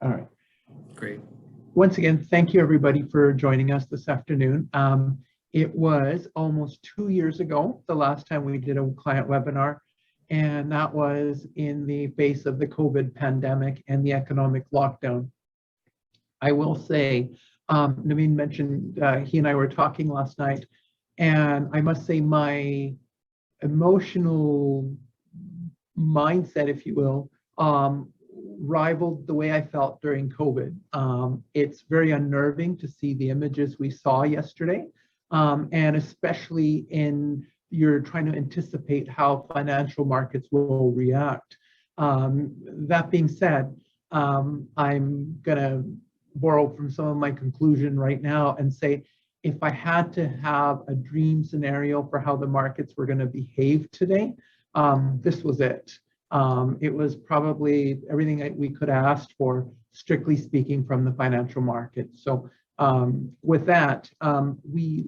All right. Great. Once again, thank you everybody for joining us this afternoon. It was almost 2 years ago, the last time we did a client webinar, and that was in the face of the COVID pandemic and the economic lockdown. I will say, Naveen mentioned, he and I were talking last night, and I must say my emotional mindset, if you will, rivaled the way I felt during COVID. It's very unnerving to see the images we saw yesterday, and especially you're trying to anticipate how financial markets will react. That being said, I'm going to borrow from some of my conclusion right now and say, if I had to have a dream scenario for how the markets were going to behave today, this was it. It was probably everything that we could have asked for, strictly speaking, from the financial markets. So with that, we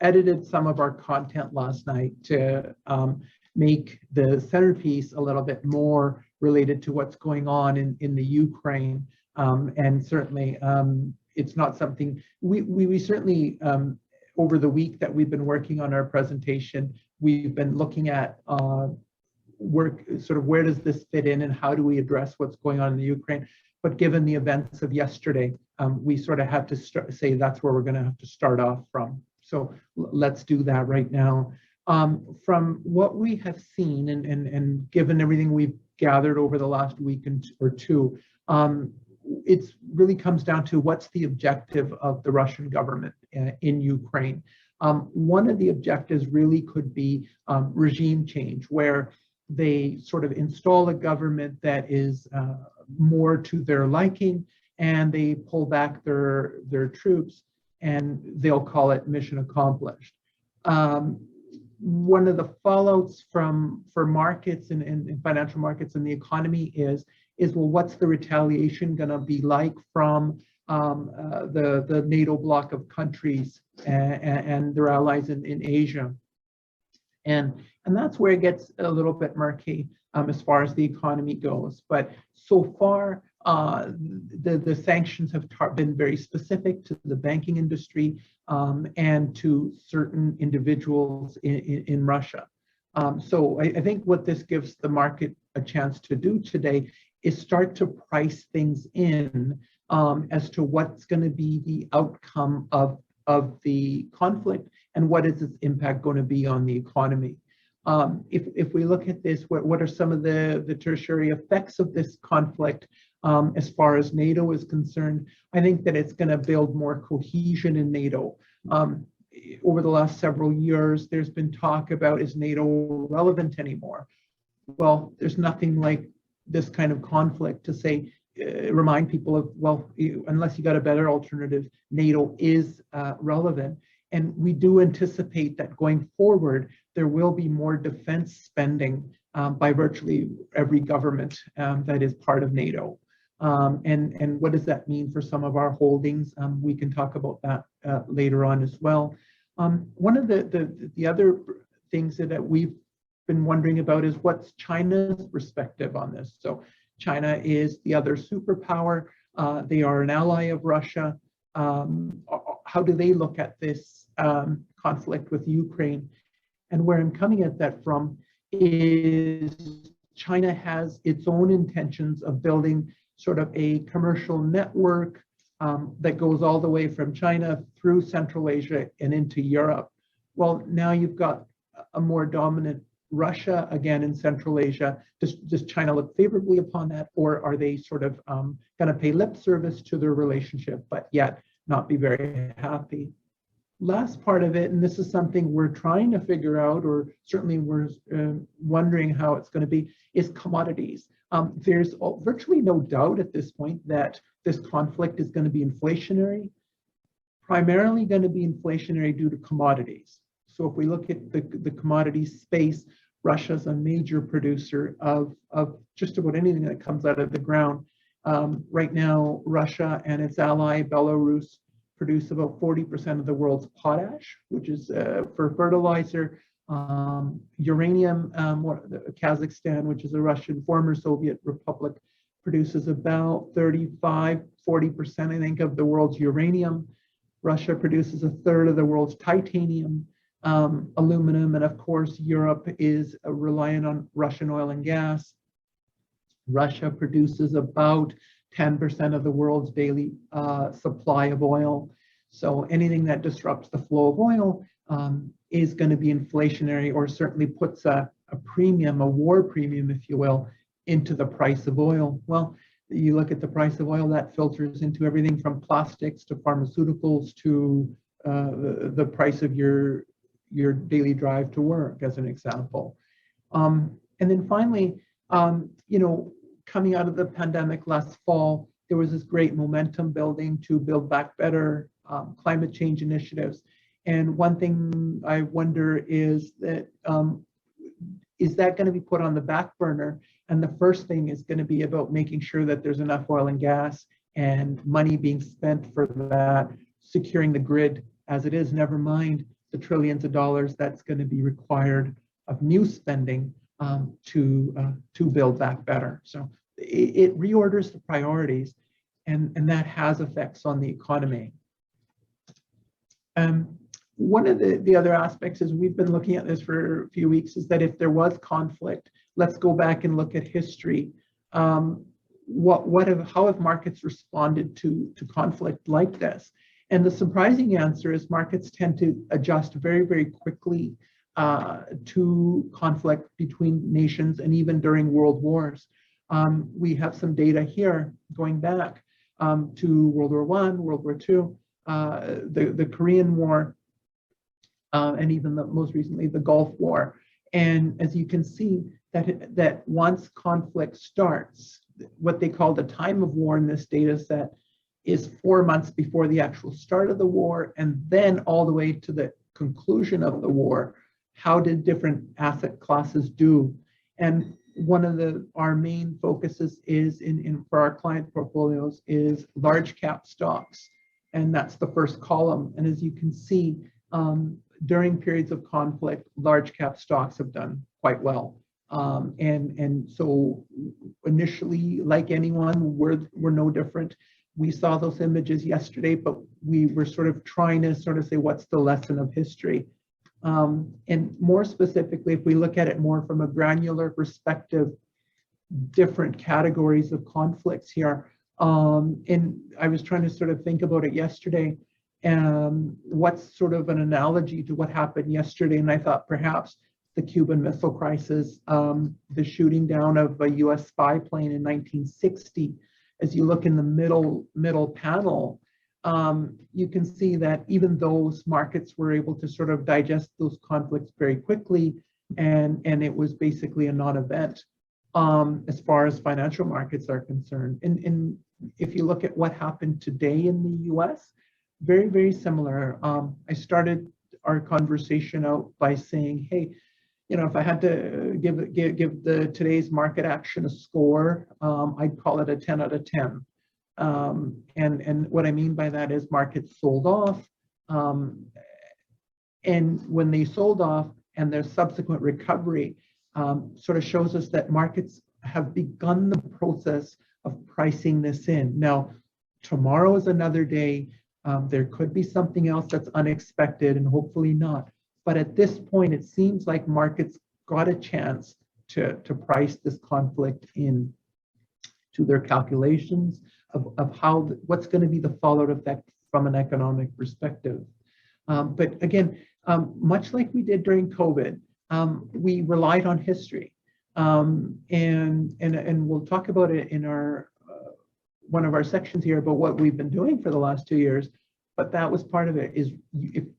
edited some of our content last night to make the centerpiece a little bit more related to what's going on in the Ukraine. And certainly, it's not something, we certainly, over the week that we've been working on our presentation, we've been looking at where does this fit in and how do we address what's going on in the Ukraine. But given the events of yesterday, we sort of had to say that's where we're going to have to start off from. So let's do that right now. From what we have seen and given everything we've gathered over the last week or two, it really comes down to what's the objective of the Russian government in Ukraine. One of the objectives really could be regime change, where they sort of install a government that is more to their liking, and they pull back their troops, and they'll call it mission accomplished. One of the fallouts for markets and financial markets and the economy is well, what's the retaliation going to be like from the NATO bloc of countries and their allies in Asia? And that's where it gets a little bit murky as far as the economy goes. But so far, the sanctions have been very specific to the banking industry and to certain individuals in Russia. So I think what this gives the market a chance to do today is start to price things in as to what's going to be the outcome of the conflict and what is its impact going to be on the economy. If we look at this, what are some of the tertiary effects of this conflict as far as NATO is concerned? I think that it's going to build more cohesion in NATO. Over the last several years, there's been talk about, is NATO relevant anymore? Well, there's nothing like this kind of conflict to say, remind people of, well, unless you got a better alternative, NATO is relevant. And we do anticipate that going forward, there will be more defense spending by virtually every government that is part of NATO. And what does that mean for some of our holdings? We can talk about that later on as well. One of the other things that we've been wondering about is what's China's perspective on this. So China is the other superpower. They are an ally of Russia. How do they look at this conflict with Ukraine? And where I'm coming at that from is China has its own intentions of building sort of a commercial network that goes all the way from China through Central Asia and into Europe. Well, now you've got a more dominant Russia again in Central Asia. Does China look favorably upon that, or are they sort of going to pay lip service to their relationship, but yet not be very happy? Last part of it, and this is something we're trying to figure out, or certainly we're wondering how it's going to be, is commodities. There's virtually no doubt at this point that this conflict is going to be inflationary, primarily going to be inflationary due to commodities. So if we look at the commodity space, Russia's a major producer of just about anything that comes out of the ground. Right now, Russia and its ally, Belarus, produce about 40% of the world's potash, which is for fertilizer. Uranium, Kazakhstan, which is a Russian former Soviet republic, produces about 35–40%, I think, of the world's uranium. Russia produces a third of the world's titanium, aluminum, and of course, Europe is reliant on Russian oil and gas. Russia produces about 10% of the world's daily supply of oil. So anything that disrupts the flow of oil is going to be inflationary, or certainly puts a premium, a war premium, if you will, into the price of oil. Well, you look at the price of oil, that filters into everything from plastics to pharmaceuticals to the price of your daily drive to work, as an example. And then finally, coming out of the pandemic last fall, there was this great momentum building to build back better climate change initiatives. And one thing I wonder is that going to be put on the back burner? And the first thing is going to be about making sure that there's enough oil and gas and money being spent for that, securing the grid as it is, never mind the trillions of dollars that's going to be required of new spending to build back better. So it reorders the priorities, and that has effects on the economy. One of the other aspects is, we've been looking at this for a few weeks, is that if there was conflict, let's go back and look at history. How have markets responded to conflict like this? And the surprising answer is markets tend to adjust very, very quickly to conflict between nations, and even during world wars. We have some data here going back to World War I, World War II, the Korean War, and even most recently the Gulf War. And as you can see, that once conflict starts, what they call the time of war in this data set is 4 months before the actual start of the war, and then all the way to the conclusion of the war. How did different asset classes do? And one of our main focuses is for our client portfolios is large cap stocks, and that's the first column. And as you can see, during periods of conflict, large cap stocks have done quite well. And so initially, like anyone, we're no different. We saw those images yesterday, but we were sort of trying to say, what's the lesson of history? And more specifically, if we look at it more from a granular perspective, different categories of conflicts here. And I was trying to sort of think about it yesterday, and what's sort of an analogy to what happened yesterday. And I thought perhaps the Cuban Missile Crisis, the shooting down of a US spy plane in 1960. As you look in the middle panel, you can see that even those markets were able to sort of digest those conflicts very quickly, and it was basically a non-event as far as financial markets are concerned. And if you look at what happened today in the US, very, very similar. I started our conversation out by saying, hey, if I had to give today's market action a score, I'd call it a 10 out of 10. And what I mean by that is markets sold off, and when they sold off and their subsequent recovery sort of shows us that markets have begun the process of pricing this in. Now, tomorrow is another day. There could be something else that's unexpected, and hopefully not. But at this point, it seems like markets got a chance to price this conflict in to their calculations of what's going to be the fallout effect from an economic perspective. But again, much like we did during COVID, we relied on history, and we'll talk about it in our one of our sections here about what we've been doing for the last 2 years. But that was part of it, is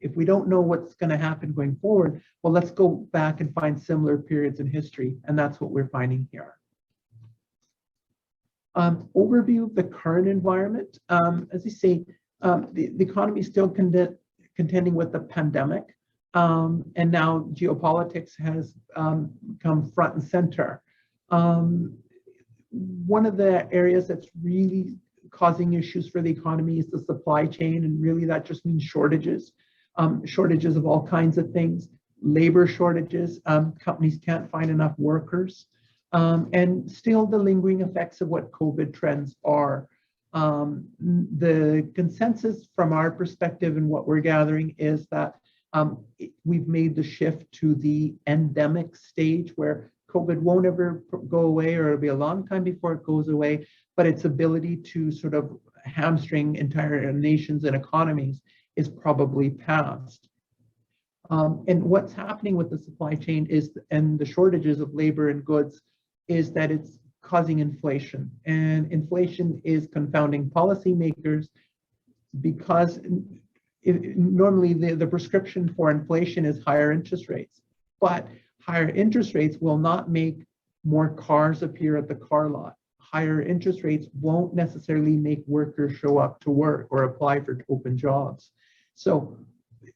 if we don't know what's going to happen going forward, well, let's go back and find similar periods in history, and that's what we're finding here. Overview of the current environment. As you see, the economy is still contending with the pandemic, and now geopolitics has come front and center. One of the areas that's really causing issues for the economy is the supply chain, and really that just means shortages, shortages of all kinds of things, labor shortages. Companies can't find enough workers. And still the lingering effects of what COVID trends are. The consensus from our perspective and what we're gathering is that we've made the shift to the endemic stage where COVID won't ever go away, or it'll be a long time before it goes away, but its ability to sort of hamstring entire nations and economies is probably past. And what's happening with the supply chain is, and the shortages of labor and goods, is that it's causing inflation. And inflation is confounding policymakers because normally the prescription for inflation is higher interest rates. But higher interest rates will not make more cars appear at the car lot. Higher interest rates won't necessarily make workers show up to work or apply for open jobs. So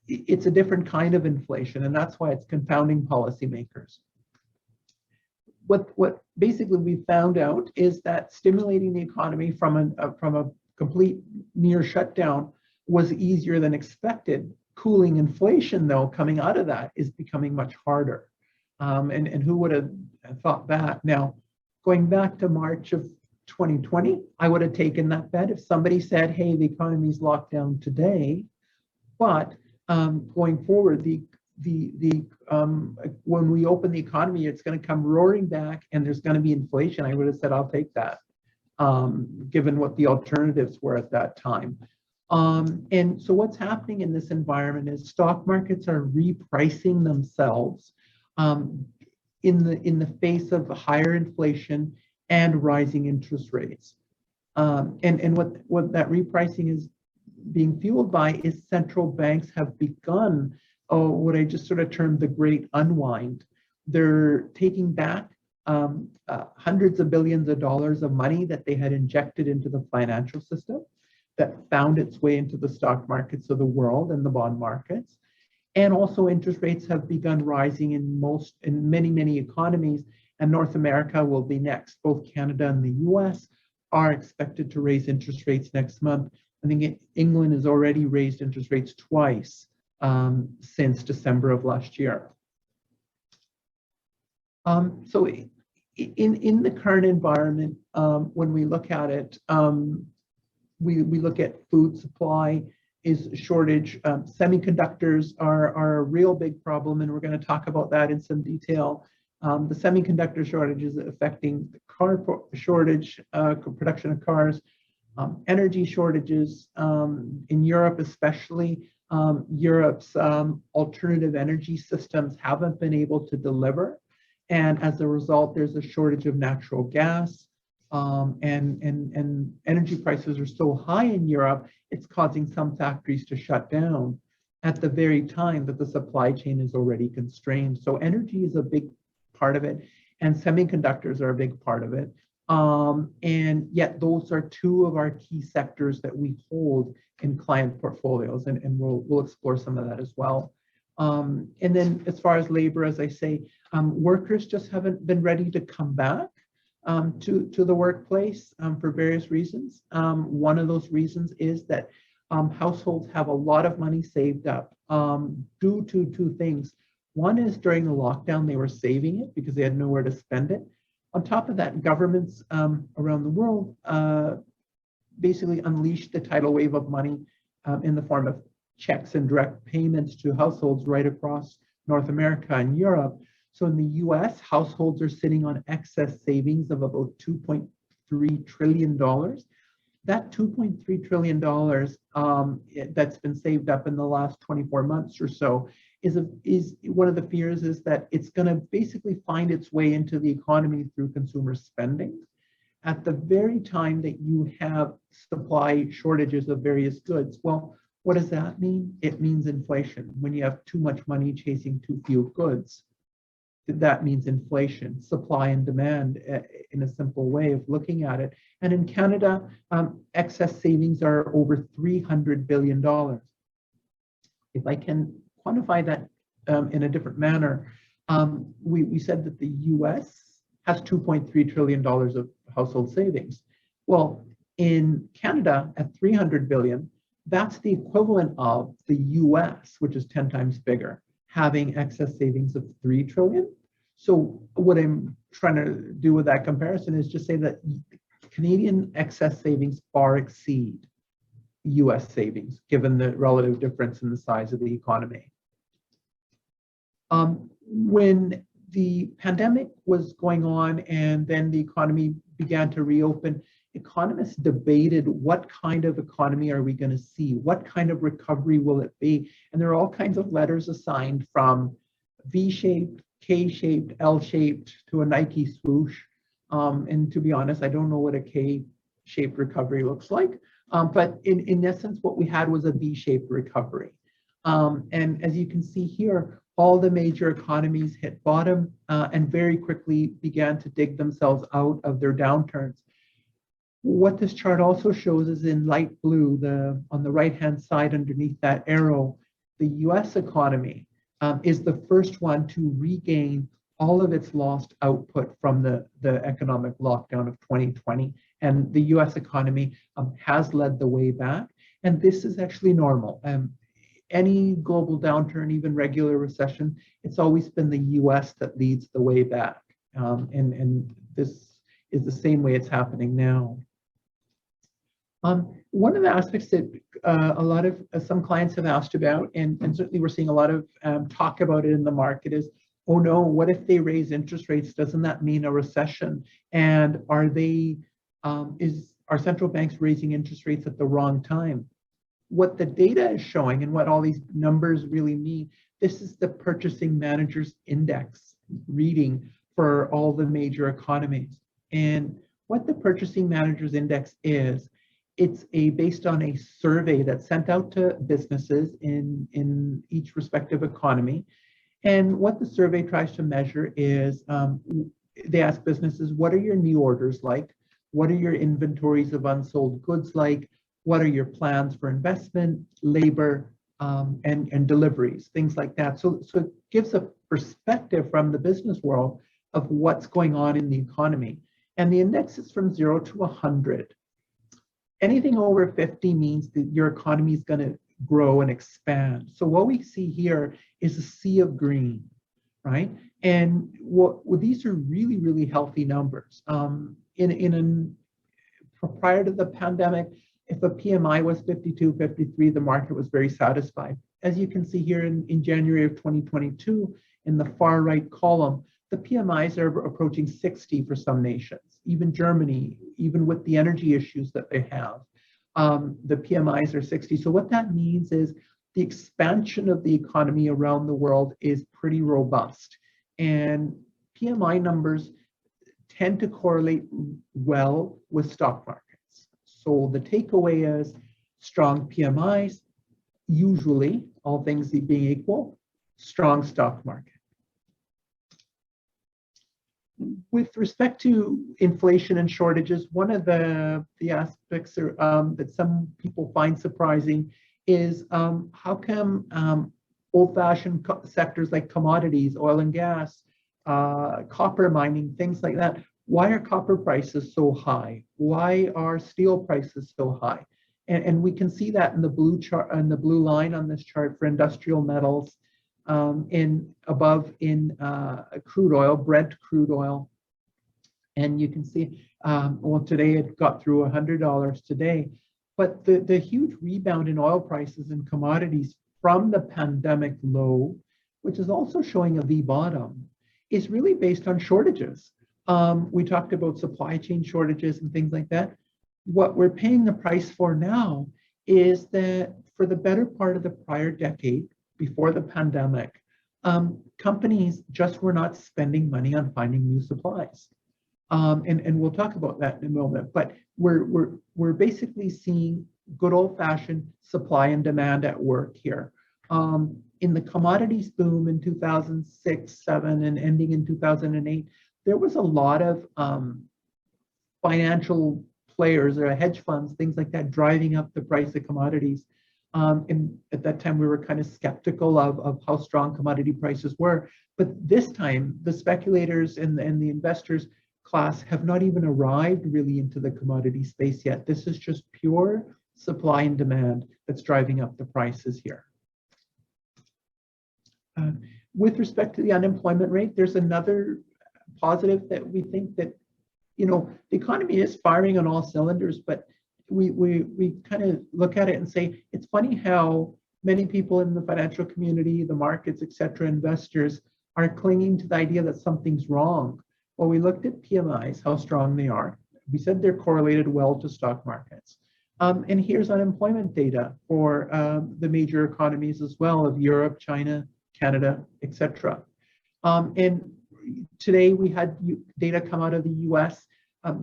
it's a different kind of inflation, and that's why it's confounding policymakers. What basically we found out is that stimulating the economy from a complete near shutdown was easier than expected. Cooling inflation, though, coming out of that is becoming much harder. And who would have thought that? Now, going back to March of 2020, I would have taken that bet if somebody said, hey, the economy's locked down today, but going forward, when we open the economy, it's going to come roaring back and there's going to be inflation. I would have said, I'll take that, given what the alternatives were at that time. And so what's happening in this environment is stock markets are repricing themselves in the face of higher inflation and rising interest rates. And what that repricing is being fueled by is central banks have begun what I just sort of termed the great unwind. They're taking back hundreds of billions of dollars of money that they had injected into the financial system that found its way into the stock markets of the world and the bond markets. And also interest rates have begun rising in many economies, and North America will be next. Both Canada and the US are expected to raise interest rates next month. I think England has already raised interest rates twice since December of last year. So in the current environment, when we look at it, we look at food supply is shortage. Semiconductors are a real big problem, and we're going to talk about that in some detail. The semiconductor shortage is affecting the car shortage, production of cars, energy shortages in Europe, especially. Europe's alternative energy systems haven't been able to deliver, and as a result, there's a shortage of natural gas. And energy prices are so high in Europe, it's causing some factories to shut down at the very time that the supply chain is already constrained. So energy is a big part of it, and semiconductors are a big part of it. And yet those are two of our key sectors that we hold in client portfolios, and we'll explore some of that as well. And then as far as labor, as I say, workers just haven't been ready to come back to the workplace for various reasons. One of those reasons is that households have a lot of money saved up due to two things. One is during the lockdown, they were saving it because they had nowhere to spend it. On top of that, governments around the world basically unleashed the tidal wave of money in the form of checks and direct payments to households right across North America and Europe. So in the US, households are sitting on excess savings of about $2.3 trillion. That $2.3 trillion that's been saved up in the last 24 months or so is one of the fears is that it's going to basically find its way into the economy through consumer spending at the very time that you have supply shortages of various goods. Well, what does that mean? It means inflation. When you have too much money chasing too few goods, that means inflation, supply and demand in a simple way of looking at it. And in Canada, excess savings are over $300 billion. If I can quantify that in a different manner, we said that the US has $2.3 trillion of household savings. Well, in Canada at $300 billion, that's the equivalent of the US, which is 10 times bigger, having excess savings of $3 trillion. So what I'm trying to do with that comparison is just say that Canadian excess savings far exceed US savings, given the relative difference in the size of the economy. When the pandemic was going on and then the economy began to reopen, economists debated what kind of economy are we going to see? What kind of recovery will it be? And there are all kinds of letters assigned from V-shaped, K-shaped, L-shaped to a Nike swoosh. And to be honest, I don't know what a K-shaped recovery looks like. But in essence, what we had was a V-shaped recovery. And as you can see here, all the major economies hit bottom and very quickly began to dig themselves out of their downturns. What this chart also shows is in light blue, on the right-hand side underneath that arrow, the US economy is the first one to regain all of its lost output from the economic lockdown of 2020. And the US economy has led the way back. And this is actually normal. Any global downturn, even regular recession, it's always been the US that leads the way back. And this is the same way it's happening now. One of the aspects that some clients have asked about, and certainly we're seeing a lot of talk about it in the market, is, oh no, what if they raise interest rates? Doesn't that mean a recession? And are central banks raising interest rates at the wrong time? What the data is showing and what all these numbers really mean, this is the Purchasing Managers Index reading for all the major economies. And what the Purchasing Managers Index is, it's based on a survey that's sent out to businesses in each respective economy. And what the survey tries to measure is, they ask businesses, what are your new orders like? What are your inventories of unsold goods like? What are your plans for investment, labor, and deliveries, things like that. So it gives a perspective from the business world of what's going on in the economy. And the index is from 0 to 100. Anything over 50 means that your economy is going to grow and expand. So what we see here is a sea of green, right? And these are really, really healthy numbers. Prior to the pandemic, if a PMI was 52, 53, the market was very satisfied. As you can see here in January of 2022, in the far right column, the PMIs are approaching 60 for some nations. Even Germany, even with the energy issues that they have, the PMIs are 60. So what that means is the expansion of the economy around the world is pretty robust. And PMI numbers tend to correlate well with stock markets. So the takeaway is strong PMIs, usually, all things being equal, strong stock market. With respect to inflation and shortages, one of the aspects that some people find surprising is how come old-fashioned sectors like commodities, oil and gas, copper mining, things like that, why are copper prices so high? Why are steel prices so high? And we can see that in the blue chart, and the blue line on this chart for industrial metals, above in crude oil, Brent crude oil. And you can see, well, today it got through $100 today, but the huge rebound in oil prices and commodities from the pandemic low, which is also showing a V bottom, is really based on shortages. We talked about supply chain shortages and things like that. What we're paying the price for now is that for the better part of the prior decade, before the pandemic, companies just were not spending money on finding new supplies. And we'll talk about that in a moment, but we're basically seeing good old-fashioned supply and demand at work here. In the commodities boom in 2006, 7, and ending in 2008, there was a lot of financial players or hedge funds, things like that, driving up the price of commodities. And at that time, we were kind of skeptical of how strong commodity prices were. But this time, the speculators and the investors class have not even arrived really into the commodity space yet. This is just pure supply and demand that's driving up the prices here. With respect to the unemployment rate, there's another positive that we think that, the economy is firing on all cylinders, but we kind of look at it and say, it's funny how many people in the financial community, the markets, et cetera, investors are clinging to the idea that something's wrong. Well, we looked at PMIs, how strong they are. We said they're correlated well to stock markets. And here's unemployment data for the major economies as well of Europe, China, Canada, et cetera. And today we had data come out of the US,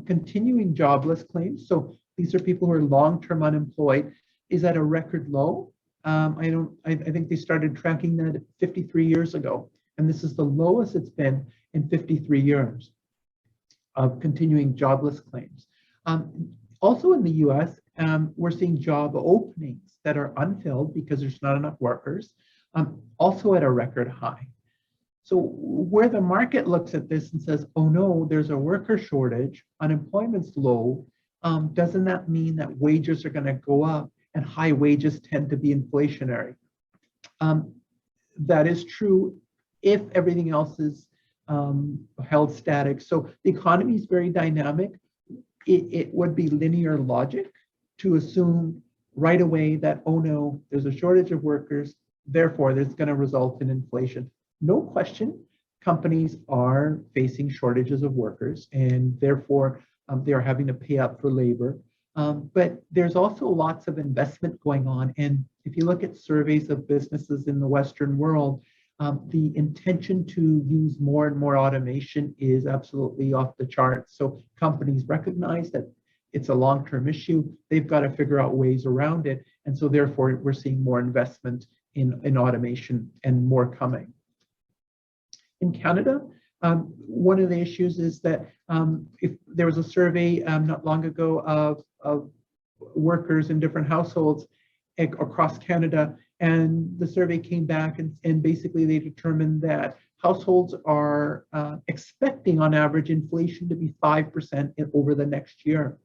continuing jobless claims. So these are people who are long-term unemployed, is at a record low. I think they started tracking that 53 years ago. And this is the lowest it's been in 53 years of continuing jobless claims. Also in the US, we're seeing job openings that are unfilled because there's not enough workers, also at a record high. So where the market looks at this and says, oh no, there's a worker shortage, unemployment's low, doesn't that mean that wages are going to go up, and high wages tend to be inflationary? That is true if everything else is held static. So the economy is very dynamic. It would be linear logic to assume right away that, oh no, there's a shortage of workers, therefore that's going to result in inflation. No question, companies are facing shortages of workers, and therefore they are having to pay up for labor. But there's also lots of investment going on. And if you look at surveys of businesses in the Western world, the intention to use more and more automation is absolutely off the charts. So companies recognize that it's a long-term issue. They've got to figure out ways around it. And so therefore, we're seeing more investment in automation and more coming. In Canada, one of the issues is that if there was a survey not long ago of workers in different households across Canada, and the survey came back and basically they determined that households are expecting on average inflation to be 5% over the next year.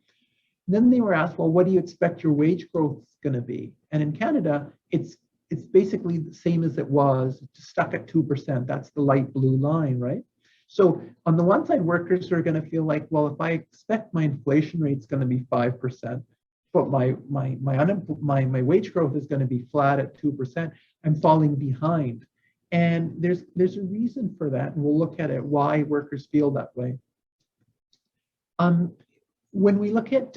And then they were asked, well, what do you expect your wage growth is going to be? And in Canada, it's basically the same as it was, stuck at 2%. That's the light blue line, right? So on the one side, workers are going to feel like, well, if I expect my inflation rate is going to be 5%, but my wage growth is going to be flat at 2%, I'm falling behind. And there's a reason for that, and we'll look at it, why workers feel that way. When we look at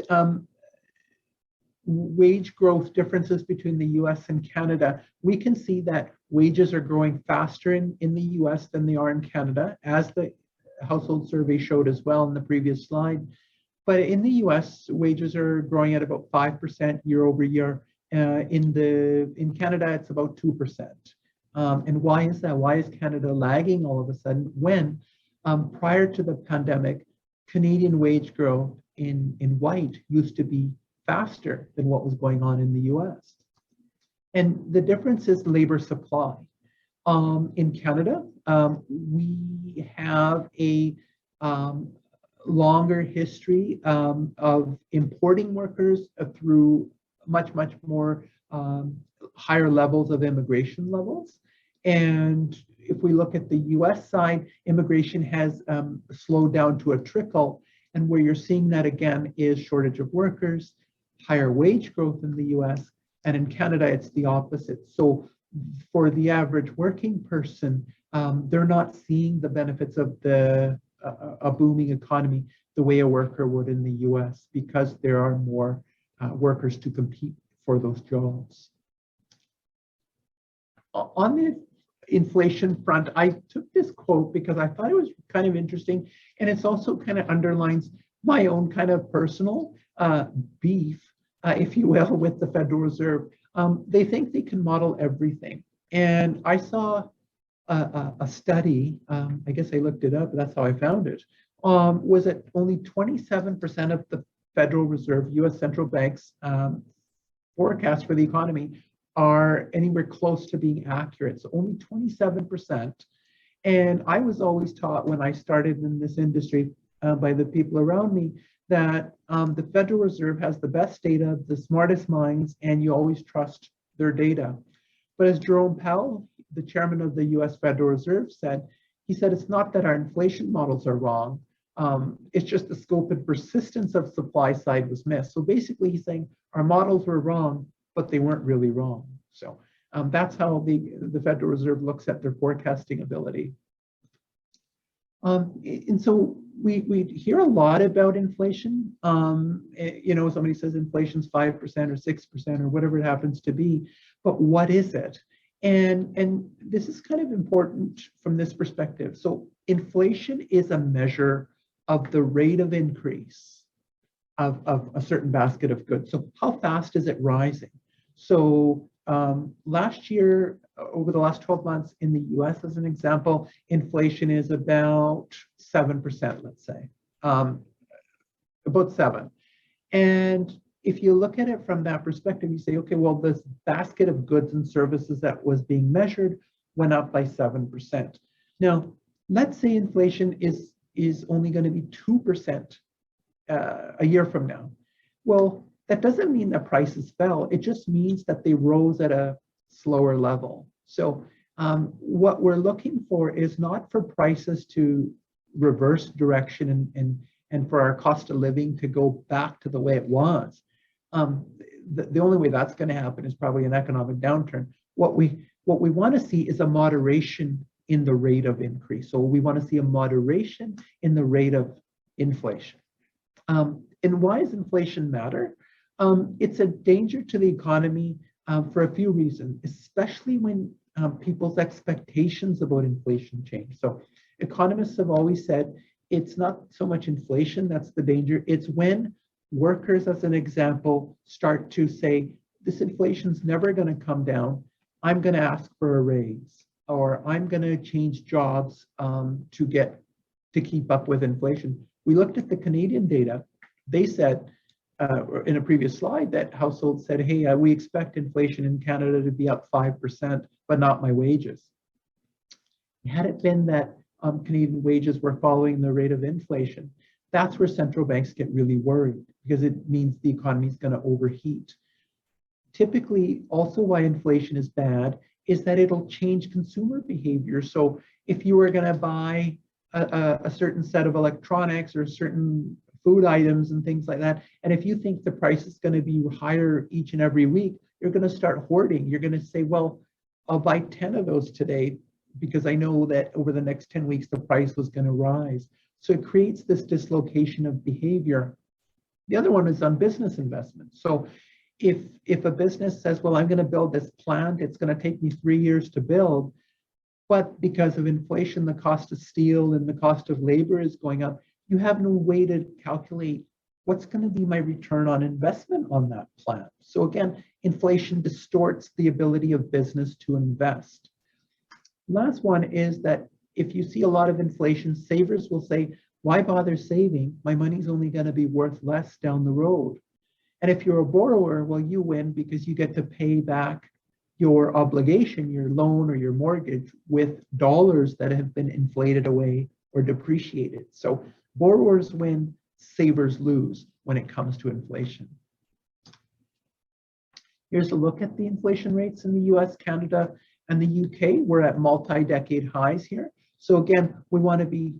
wage growth differences between the US and Canada, we can see that wages are growing faster in the US than they are in Canada, as the household survey showed as well in the previous slide. But in the US, wages are growing at about 5% year over year. In Canada, it's about 2%. And why is that? Why is Canada lagging all of a sudden when prior to the pandemic, Canadian wage growth in white used to be faster than what was going on in the US? And the difference is labor supply. In Canada, we have a longer history of importing workers through much more higher levels of immigration levels. And if we look at the US side, immigration has slowed down to a trickle. And where you're seeing that again is shortage of workers, higher wage growth in the US, and in Canada, it's the opposite. So for the average working person, they're not seeing the benefits of a booming economy the way a worker would in the US, because there are more workers to compete for those jobs. On the inflation front, I took this quote because I thought it was kind of interesting, and it's also kind of underlines my own kind of personal beef, if you will, with the Federal Reserve. They think they can model everything. And I saw a study, I guess I looked it up, that's how I found it, was that only 27% of the Federal Reserve, US central banks, forecasts for the economy are anywhere close to being accurate. So only 27%. And I was always taught when I started in this industry by the people around me that the Federal Reserve has the best data, the smartest minds, and you always trust their data. But as Jerome Powell, the chairman of the US Federal Reserve, said, he said it's not that our inflation models are wrong. It's just the scope and persistence of supply side was missed. So basically he's saying our models were wrong, but they weren't really wrong. So that's how the Federal Reserve looks at their forecasting ability. And so we hear a lot about inflation. Somebody says inflation's 5% or 6% or whatever it happens to be, but what is it? And this is kind of important from this perspective. So inflation is a measure of the rate of increase of a certain basket of goods. So how fast is it rising? So last year, over the last 12 months in the US, as an example, inflation is about 7%, let's say, about 7. And if you look at it from that perspective, you say, okay, well, this basket of goods and services that was being measured went up by 7%. Now, let's say inflation is only going to be 2% a year from now. Well, that doesn't mean that prices fell. It just means that they rose at a slower level. So what we're looking for is not for prices to reverse direction and for our cost of living to go back to the way it was. The only way that's going to happen is probably an economic downturn. What we want to see is a moderation in the rate of increase. So we want to see a moderation in the rate of inflation. And why does inflation matter? It's a danger to the economy for a few reasons, especially when people's expectations about inflation change. So economists have always said it's not so much inflation that's the danger, it's when workers, as an example, start to say, this inflation's never going to come down, I'm going to ask for a raise, or I'm going to change jobs to keep up with inflation. We looked at the Canadian data. They said in a previous slide that households said, hey, we expect inflation in Canada to be up 5%, but not my wages. Had it been that Canadian wages were following the rate of inflation, that's where central banks get really worried, because it means the economy is going to overheat. Typically, also why inflation is bad is that it'll change consumer behavior. So if you were going to buy a certain set of electronics or certain food items and things like that, and if you think the price is going to be higher each and every week, you're going to start hoarding. You're going to say, well, I'll buy 10 of those today because I know that over the next 10 weeks, the price was going to rise. So it creates this dislocation of behavior. The other one is on business investment. So if a business says, well, I'm going to build this plant, it's going to take me 3 years to build, but because of inflation, the cost of steel and the cost of labor is going up, you have no way to calculate what's going to be my return on investment on that plant. So again, inflation distorts the ability of business to invest. Last one is that if you see a lot of inflation, savers will say, why bother saving? My money's only going to be worth less down the road. And if you're a borrower, well, you win because you get to pay back your obligation, your loan or your mortgage, with dollars that have been inflated away or depreciated. So borrowers win, savers lose when it comes to inflation. Here's a look at the inflation rates in the US, Canada, and the UK. We're at multi-decade highs here. So again, we want to be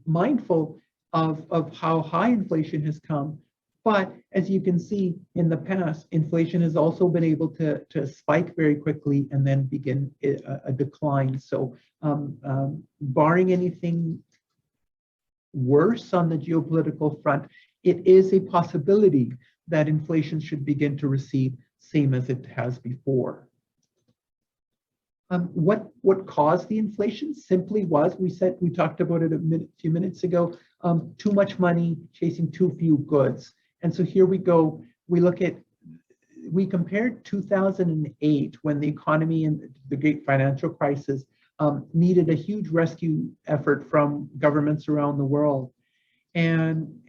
mindful of how high inflation has come. But as you can see in the past, inflation has also been able to spike very quickly and then begin a decline. So barring anything worse on the geopolitical front, it is a possibility that inflation should begin to recede, same as it has before. What caused the inflation simply was, we talked about it a few minutes ago, too much money chasing too few goods. And so here we go, we compared 2008 when the economy and the great financial crisis needed a huge rescue effort from governments around the world. And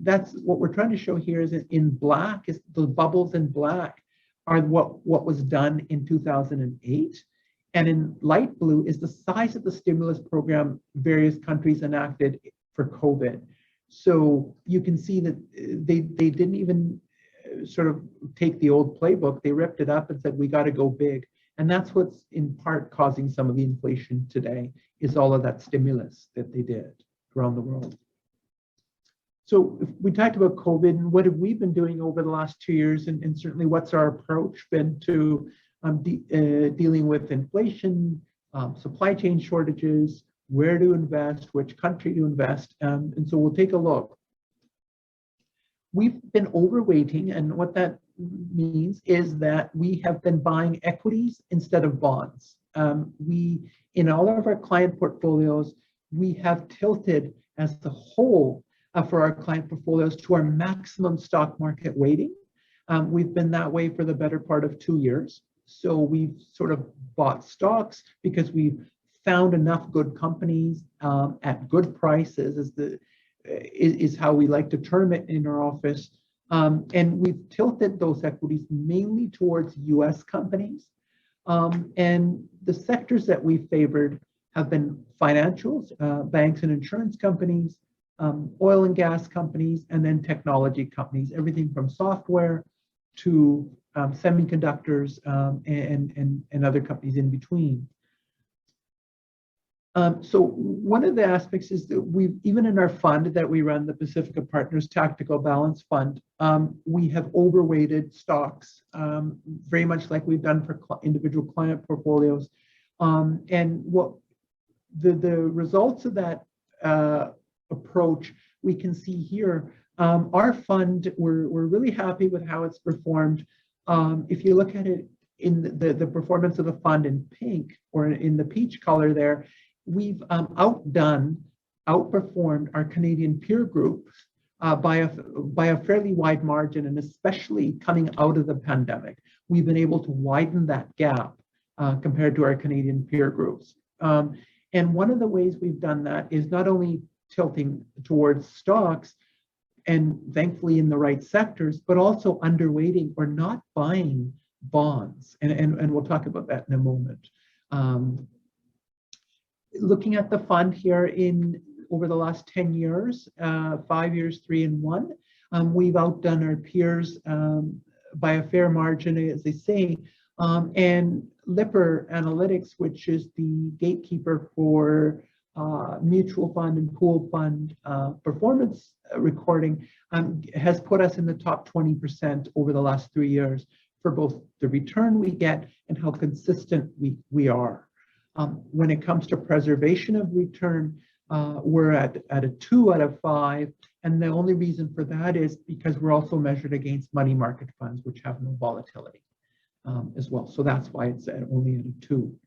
that's what we're trying to show here is in black, is the bubbles in black are what was done in 2008. And in light blue is the size of the stimulus program various countries enacted for COVID. So you can see that they didn't even sort of take the old playbook. They ripped it up and said, we got to go big. And that's what's in part causing some of the inflation today, is all of that stimulus that they did around the world. So if we talked about COVID and what have we been doing over the last 2 years, and certainly what's our approach been to dealing with inflation, supply chain shortages, where to invest, which country to invest. And so we'll take a look. We've been overweighting, and what that means is that we have been buying equities instead of bonds. In all of our client portfolios, we have tilted as a whole for our client portfolios to our maximum stock market weighting. We've been that way for the better part of 2 years. So we've sort of bought stocks because we've found enough good companies at good prices, is how we like to term it in our office. And we've tilted those equities mainly towards US companies. And the sectors that we favored have been financials, banks and insurance companies, oil and gas companies, and then technology companies, everything from software to semiconductors and other companies in between. So one of the aspects is that even in our fund that we run, the Pacifica Partners Tactical Balance Fund, we have overweighted stocks, very much like we've done for individual client portfolios. And what the results of that approach we can see here. Our fund, we're really happy with how it's performed. If you look at it in the performance of the fund in pink, or in the peach color there, we've outperformed our Canadian peer groups by a fairly wide margin, and especially coming out of the pandemic, we've been able to widen that gap compared to our Canadian peer groups. And one of the ways we've done that is not only tilting towards stocks, and thankfully in the right sectors, but also underweighting or not buying bonds. And we'll talk about that in a moment. Looking at the fund here over the last 10 years, 5 years, 3 and 1, we've outdone our peers by a fair margin, as they say. And Lipper Analytics, which is the gatekeeper for mutual fund and pool fund performance recording, has put us in the top 20% over the last 3 years for both the return we get and how consistent we are. When it comes to preservation of return, we're at a 2 out of 5, and the only reason for that is because we're also measured against money market funds, which have no volatility as well. So that's why it's only at a 2.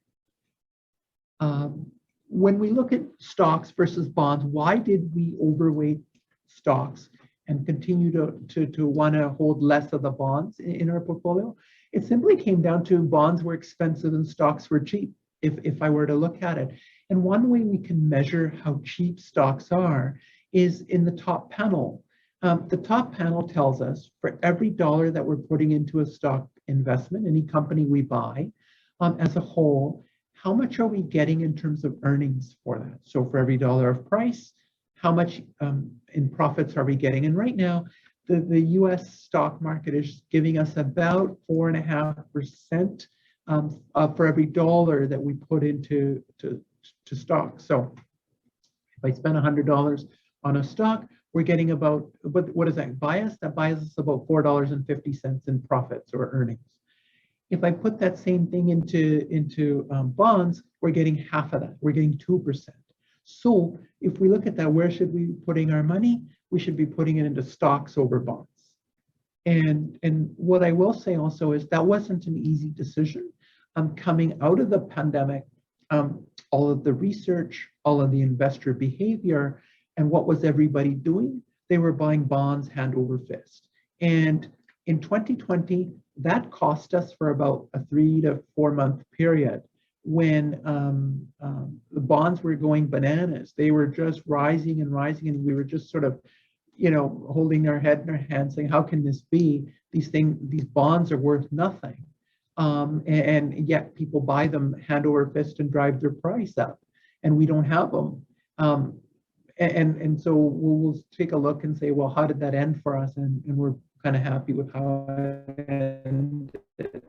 When we look at stocks versus bonds, why did we overweight stocks and continue to want to hold less of the bonds in our portfolio? It simply came down to bonds were expensive and stocks were cheap, if I were to look at it. And one way we can measure how cheap stocks are is in the top panel. The top panel tells us for every dollar that we're putting into a stock investment, any company we buy, as a whole, how much are we getting in terms of earnings for that? So for every dollar of price, how much in profits are we getting? And right now, the US stock market is giving us about 4.5% for every dollar that we put into stocks. So if I spend $100 on a stock, we're getting about, what does that buy us? That buys us about $4.50 in profits or earnings. If I put that same thing into bonds, we're getting half of that. We're getting 2%. So if we look at that, where should we be putting our money? We should be putting it into stocks over bonds. And what I will say also is that wasn't an easy decision. Coming out of the pandemic, all of the research, all of the investor behavior, and what was everybody doing? They were buying bonds hand over fist. And in 2020, that cost us for about a 3 to 4 month period when the bonds were going bananas. They were just rising and rising, and we were just sort of, holding our head in our hands saying, how can this be? These bonds are worth nothing. And yet people buy them hand over fist and drive their price up, and we don't have them. And so we'll take a look and say, well, how did that end for us? And we're kind of happy with how it ended.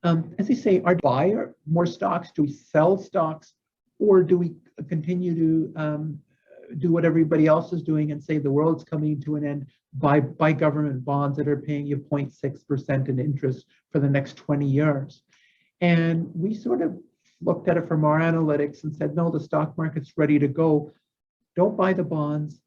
As I say, are buy more stocks? Do we sell stocks, or do we continue to do what everybody else is doing and say the world's coming to an end? Buy government bonds that are paying you 0.6% in interest for the next 20 years. And we sort of looked at it from our analytics and said, no, the stock market's ready to go. Don't buy the bonds,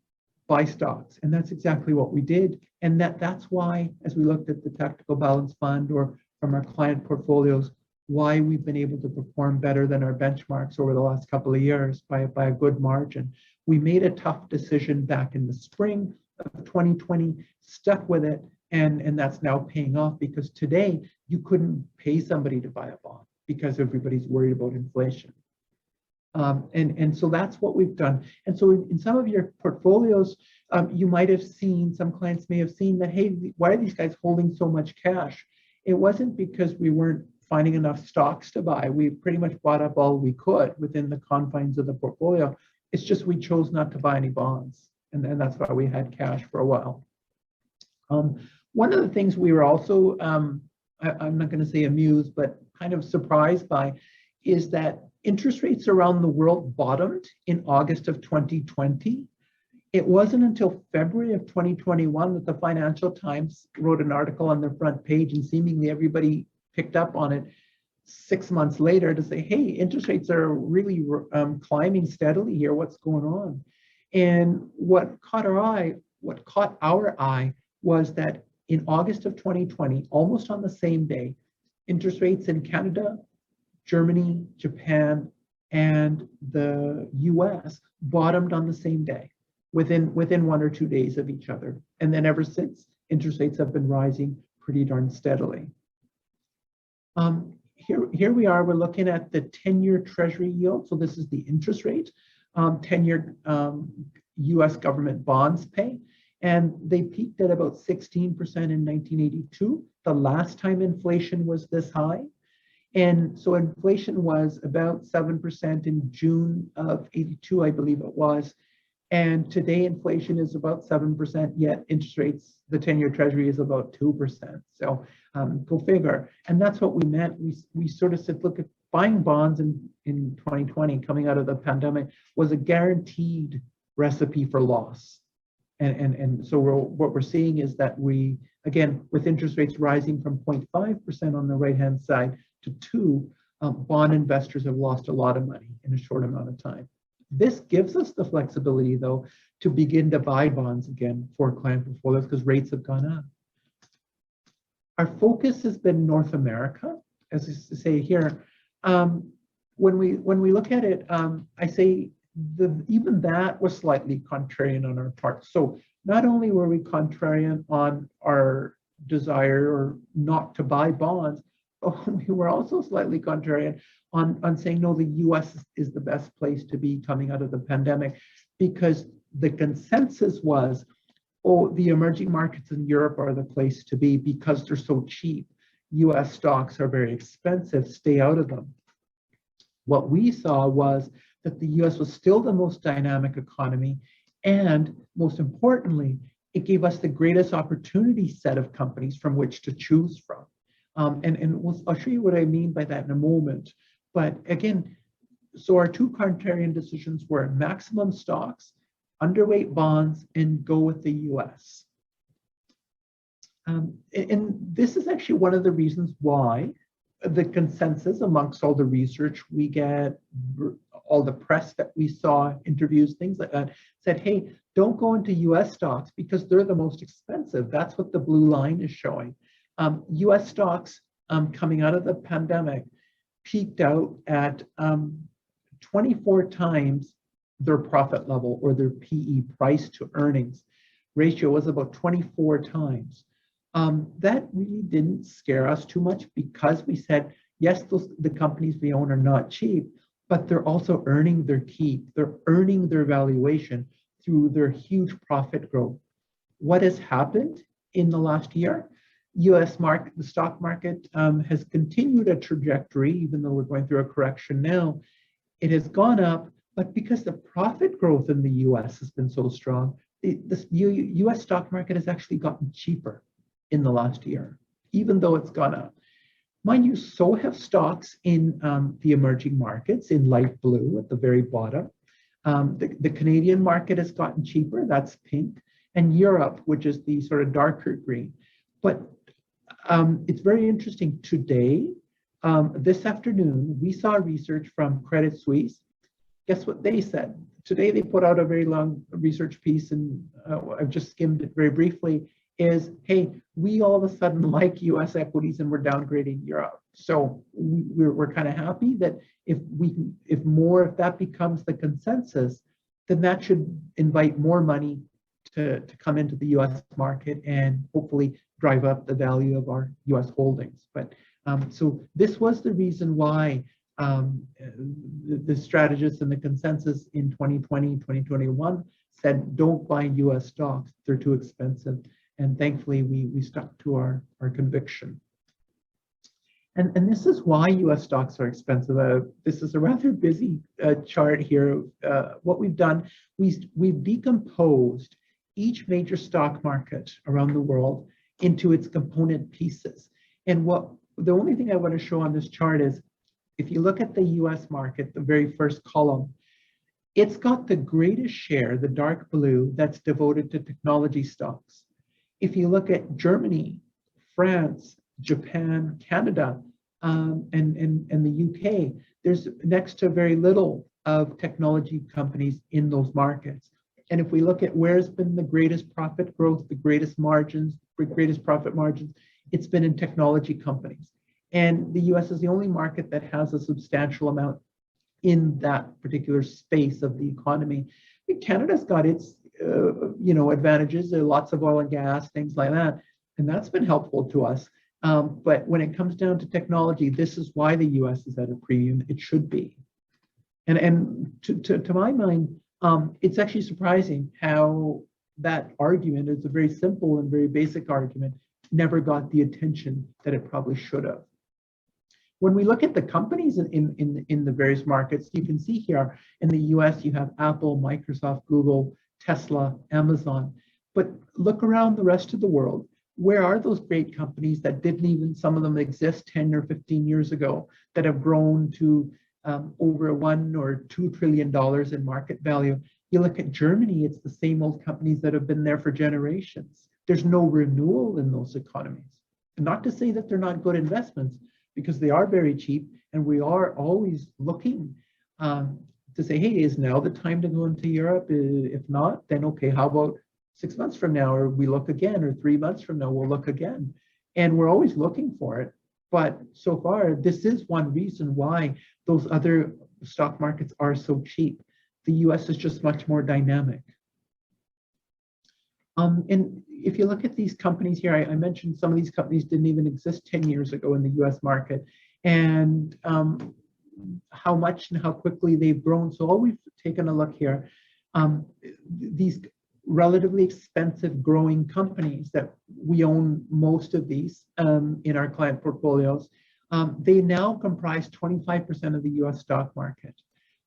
buy stocks. And that's exactly what we did. And that's why, as we looked at the tactical balance fund or from our client portfolios, why we've been able to perform better than our benchmarks over the last couple of years by a good margin. We made a tough decision back in the spring of 2020, stuck with it, and that's now paying off, because today you couldn't pay somebody to buy a bond because everybody's worried about inflation. And so that's what we've done. And so in some of your portfolios, you might have seen, some clients may have seen that, hey, why are these guys holding so much cash? It wasn't because we weren't finding enough stocks to buy. We pretty much bought up all we could within the confines of the portfolio. It's just we chose not to buy any bonds. And that's why we had cash for a while. One of the things we were also, I'm not going to say amused, but kind of surprised by, is that interest rates around the world bottomed in August of 2020. It wasn't until February of 2021 that the Financial Times wrote an article on their front page, and seemingly everybody picked up on it 6 months later to say, hey, interest rates are really climbing steadily here. What's going on? And what caught our eye was that in August of 2020, almost on the same day, interest rates in Canada, Germany, Japan, and the US bottomed on the same day, within 1 or 2 days of each other. And then ever since, interest rates have been rising pretty darn steadily. Here we are, we're looking at the 10-year Treasury yield. So this is the interest rate, 10-year US government bonds pay. And they peaked at about 16% in 1982, the last time inflation was this high. And so inflation was about 7% in June of 82, I believe it was. And today inflation is about 7%, yet interest rates, the 10-year Treasury is about 2%. So go figure. And that's what we meant. We sort of said, look, buying bonds in 2020, coming out of the pandemic, was a guaranteed recipe for loss. And so what we're seeing is that we, again, with interest rates rising from 0.5% on the right-hand side to 2%, bond investors have lost a lot of money in a short amount of time. This gives us the flexibility, though, to begin to buy bonds again for client portfolios because rates have gone up. Our focus has been North America, as I say here. When we look at it, I say even that was slightly contrarian on our part. So not only were we contrarian on our desire or not to buy bonds, but we were also slightly contrarian on saying, no, the US is the best place to be coming out of the pandemic, because the consensus was, oh, the emerging markets in Europe are the place to be because they're so cheap. US stocks are very expensive, stay out of them. What we saw was that the US was still the most dynamic economy, and most importantly, it gave us the greatest opportunity set of companies from which to choose from. I'll show you what I mean by that in a moment. But again, so our two contrarian decisions were maximum stocks, underweight bonds, and go with the US. And this is actually one of the reasons why the consensus amongst all the research we get, all the press that we saw, interviews, things like that, said, hey, don't go into US stocks because they're the most expensive. That's what the blue line is showing. US stocks coming out of the pandemic peaked out at 24 times their profit level, or their PE, price to earnings ratio, was about 24 times. That really didn't scare us too much, because we said, yes, the companies we own are not cheap, but they're also earning their keep. They're earning their valuation through their huge profit growth. What has happened in the last year? US market, the stock market has continued a trajectory, even though we're going through a correction now. It has gone up, but because the profit growth in the US has been so strong, the US stock market has actually gotten cheaper in the last year, even though it's gone up. Mind you, so have stocks in the emerging markets in light blue at the very bottom. The Canadian market has gotten cheaper, that's pink, and Europe, which is the sort of darker green. But it's very interesting. Today, this afternoon, we saw research from Credit Suisse. Guess what they said? Today, they put out a very long research piece, and I've just skimmed it very briefly, is, hey, we all of a sudden like US equities and we're downgrading Europe. So we're kind of happy that if that becomes the consensus, then that should invite more money to come into the US market and hopefully drive up the value of our US holdings. But so this was the reason why the strategists and the consensus in 2020, 2021 said, don't buy US stocks, they're too expensive. And thankfully, we stuck to our conviction. And this is why US stocks are expensive. This is a rather busy chart here. What we've done, we've decomposed each major stock market around the world into its component pieces. And the only thing I want to show on this chart is, if you look at the US market, the very first column, it's got the greatest share, the dark blue, that's devoted to technology stocks. If you look at Germany, France, Japan, Canada, and the UK, there's next to very little of technology companies in those markets. And if we look at where's been the greatest profit growth, the greatest margins, the greatest profit margins, it's been in technology companies. And the US is the only market that has a substantial amount in that particular space of the economy. Canada's got its advantages. There are lots of oil and gas, things like that, and that's been helpful to us. But when it comes down to technology, this is why the US is at a premium. It should be. And to my mind, it's actually surprising how that argument is a very simple and very basic argument, never got the attention that it probably should have. When we look at the companies in the various markets, you can see here in the US, you have Apple, Microsoft, Google, Tesla, Amazon. But look around the rest of the world. Where are those great companies that didn't even, some of them exist 10 or 15 years ago, that have grown to over $1 or $2 trillion in market value? You look at Germany, it's the same old companies that have been there for generations. There's no renewal in those economies. And not to say that they're not good investments, because they are very cheap, and we are always looking to say, hey, is now the time to go into Europe? If not, then okay, how about 6 months from now, or we look again, or 3 months from now, we'll look again. And we're always looking for it. But so far, this is one reason why those other stock markets are so cheap. The US is just much more dynamic. And if you look at these companies here, I mentioned some of these companies didn't even exist 10 years ago in the US market, and how much and how quickly they've grown. So all we've taken a look here, these relatively expensive growing companies that we own most of these in our client portfolios, they now comprise 25% of the US stock market.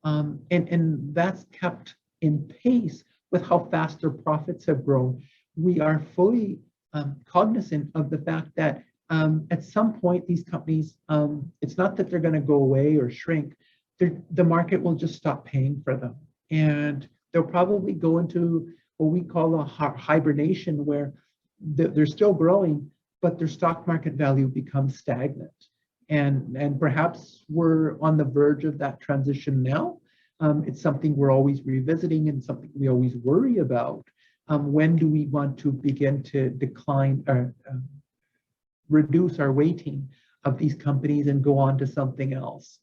And that's kept in pace with how fast their profits have grown. We are fully cognizant of the fact that at some point these companies, it's not that they're going to go away or shrink, the market will just stop paying for them. And they'll probably go into what we call a hibernation, where they're still growing, but their stock market value becomes stagnant. And perhaps we're on the verge of that transition now. It's something we're always revisiting and something we always worry about. When do we want to begin to decline or reduce our weighting of these companies and go on to something else?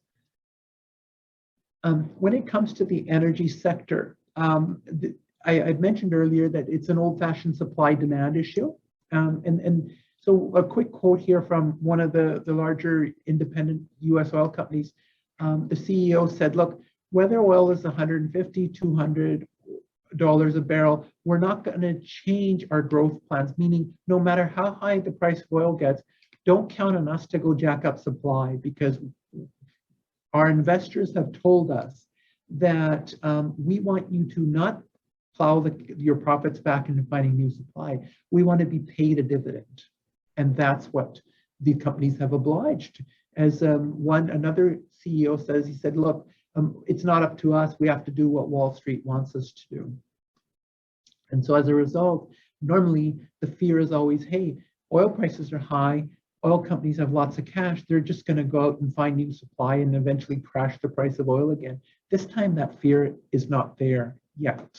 When it comes to the energy sector, I mentioned earlier that it's an old-fashioned supply-demand issue. And so a quick quote here from one of the larger independent US oil companies. The CEO said, look, whether oil is $150, $200 a barrel, we're not going to change our growth plans, meaning no matter how high the price of oil gets, don't count on us to go jack up supply, because our investors have told us that we want you to not plow your profits back into finding new supply. We want to be paid a dividend. And that's what the companies have obliged. As another CEO says, he said, look, it's not up to us. We have to do what Wall Street wants us to do. And so as a result, normally the fear is always, hey, oil prices are high, oil companies have lots of cash, they're just going to go out and find new supply and eventually crash the price of oil again. This time that fear is not there yet.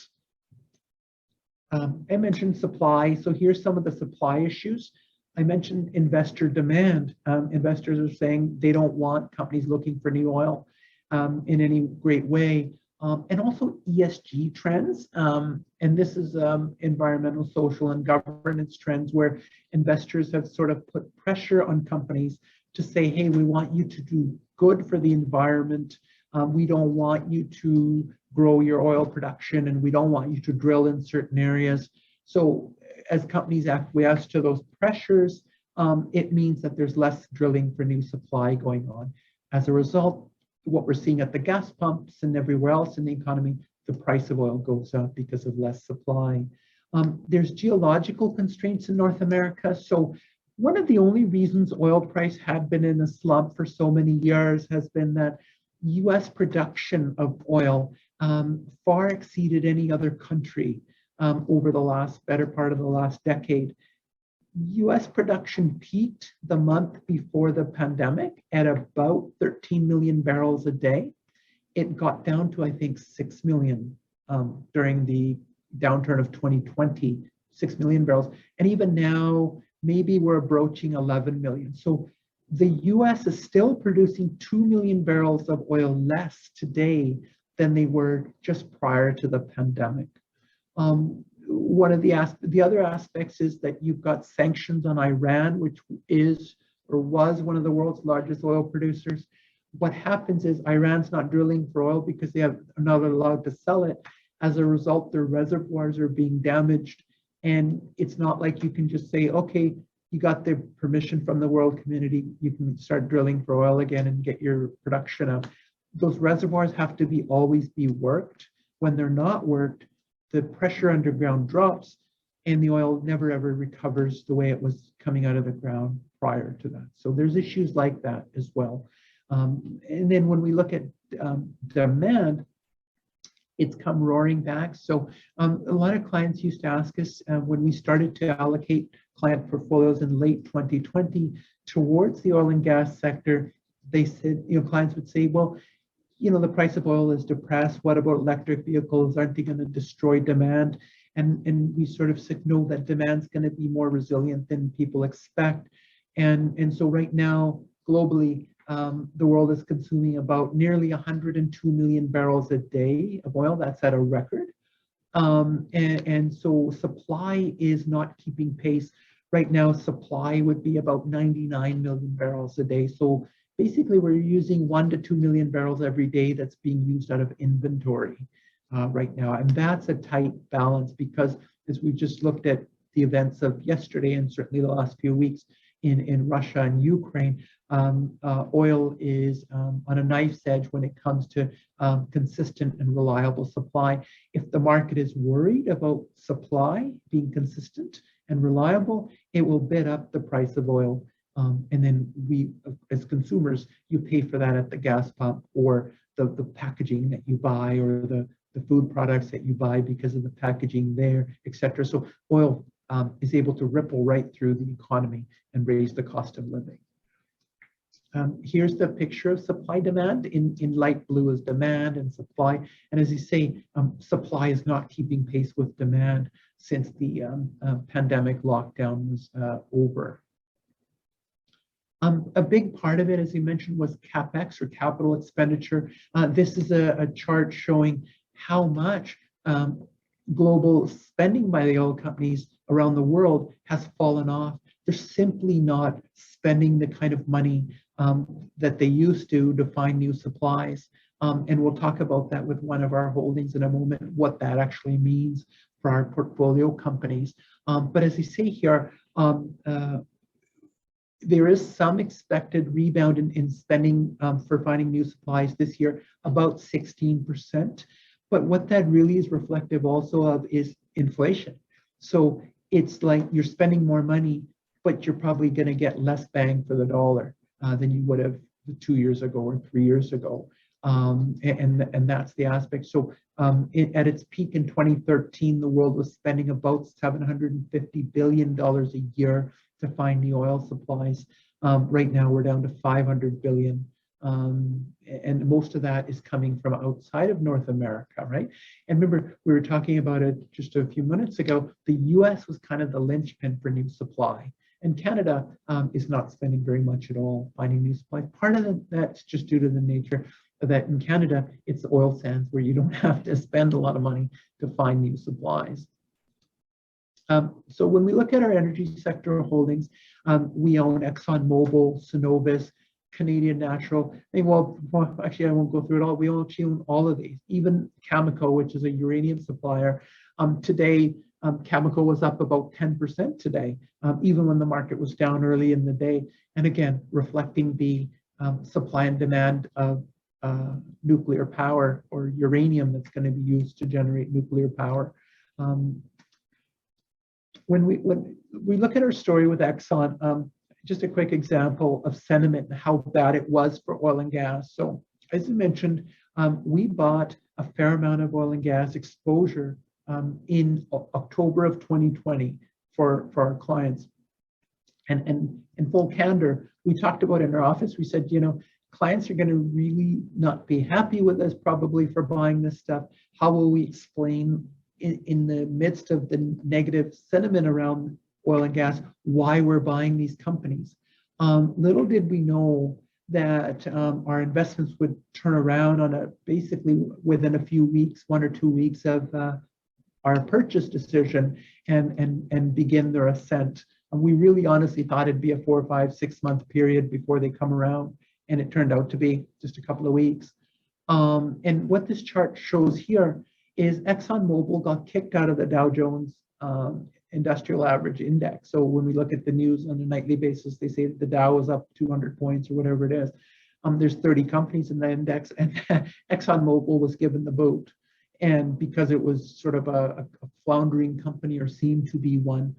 I mentioned supply, so here's some of the supply issues. I mentioned investor demand. Investors are saying they don't want companies looking for new oil in any great way. And also ESG trends. And this is environmental, social, and governance trends where investors have sort of put pressure on companies to say, hey, we want you to do good for the environment. We don't want you to grow your oil production, and we don't want you to drill in certain areas. So as companies acquiesce to those pressures, it means that there's less drilling for new supply going on. As a result, what we're seeing at the gas pumps and everywhere else in the economy, the price of oil goes up because of less supply. There's geological constraints in North America. So one of the only reasons oil price had been in a slump for so many years has been that US production of oil far exceeded any other country over the better part of the last decade. US production peaked the month before the pandemic at about 13 million barrels a day. It got down to, I think, 6 million during the downturn of 2020, 6 million barrels. And even now, maybe we're approaching 11 million. So the US is still producing 2 million barrels of oil less today than they were just prior to the pandemic. One of the other aspects is that you've got sanctions on Iran, which is or was one of the world's largest oil producers. What happens is Iran's not drilling for oil because they are not allowed to sell it. As a result, their reservoirs are being damaged. And it's not like you can just say, okay, you got the permission from the world community, you can start drilling for oil again and get your production up. Those reservoirs have to always be worked. When they're not worked, the pressure underground drops and the oil never ever recovers the way it was coming out of the ground prior to that. So there's issues like that as well. And then when we look at demand, it's come roaring back. So a lot of clients used to ask us when we started to allocate client portfolios in late 2020 towards the oil and gas sector, they said, clients would say, well, the price of oil is depressed. What about electric vehicles? Aren't they going to destroy demand? And we sort of signal that demand's going to be more resilient than people expect. And so right now, globally, the world is consuming about nearly 102 million barrels a day of oil. That's at a record. And so supply is not keeping pace. Right now, supply would be about 99 million barrels a day. So basically, we're using 1 to 2 million barrels every day that's being used out of inventory right now. And that's a tight balance because as we just looked at the events of yesterday and certainly the last few weeks in Russia and Ukraine, oil is on a knife's edge when it comes to consistent and reliable supply. If the market is worried about supply being consistent and reliable, it will bid up the price of oil. And then we, as consumers, you pay for that at the gas pump or the packaging that you buy or the food products that you buy because of the packaging there, et cetera. So oil is able to ripple right through the economy and raise the cost of living. Here's the picture of supply demand. In light blue is demand and supply. And as you say, supply is not keeping pace with demand since the pandemic lockdown was over. A big part of it, as you mentioned, was CapEx or capital expenditure. This is a chart showing how much global spending by the oil companies around the world has fallen off. They're simply not spending the kind of money that they used to find new supplies. And we'll talk about that with one of our holdings in a moment, what that actually means for our portfolio companies. But as you see here, there is some expected rebound in spending for finding new supplies this year, about 16%. But what that really is reflective also of is inflation. So it's like you're spending more money, but you're probably going to get less bang for the dollar than you would have 2 years ago or 3 years ago. And that's the aspect. So at its peak in 2013, the world was spending about $750 billion a year to find new oil supplies. Right now, we're down to 500 billion. And most of that is coming from outside of North America, right? And remember, we were talking about it just a few minutes ago. The US was kind of the linchpin for new supply. And Canada is not spending very much at all finding new supplies. Part of that's just due to the nature that in Canada, it's oil sands where you don't have to spend a lot of money to find new supplies. So when we look at our energy sector holdings, we own ExxonMobil, Cenovus, Canadian Natural. Well, actually, I won't go through it all. We actually own all of these, even Cameco, which is a uranium supplier. Today, Cameco was up about 10% today, even when the market was down early in the day. And again, reflecting the supply and demand of nuclear power or uranium that's going to be used to generate nuclear power. When we look at our story with Exxon, just a quick example of sentiment and how bad it was for oil and gas. So as I mentioned, we bought a fair amount of oil and gas exposure in October of 2020 for our clients. And in full candor, we talked about in our office, we said, clients are going to really not be happy with us probably for buying this stuff. How will we explain in the midst of the negative sentiment around oil and gas why we're buying these companies? Little did we know that our investments would turn around on basically within a few weeks, 1 or 2 weeks of our purchase decision and begin their ascent. And we really honestly thought it'd be a 4, 5, 6 month period before they come around. And it turned out to be just a couple of weeks. And what this chart shows here is ExxonMobil got kicked out of the Dow Jones Industrial Average Index. So when we look at the news on a nightly basis, they say that the Dow is up 200 points or whatever it is. There's 30 companies in the index, and ExxonMobil was given the boot. And because it was sort of a floundering company or seemed to be one,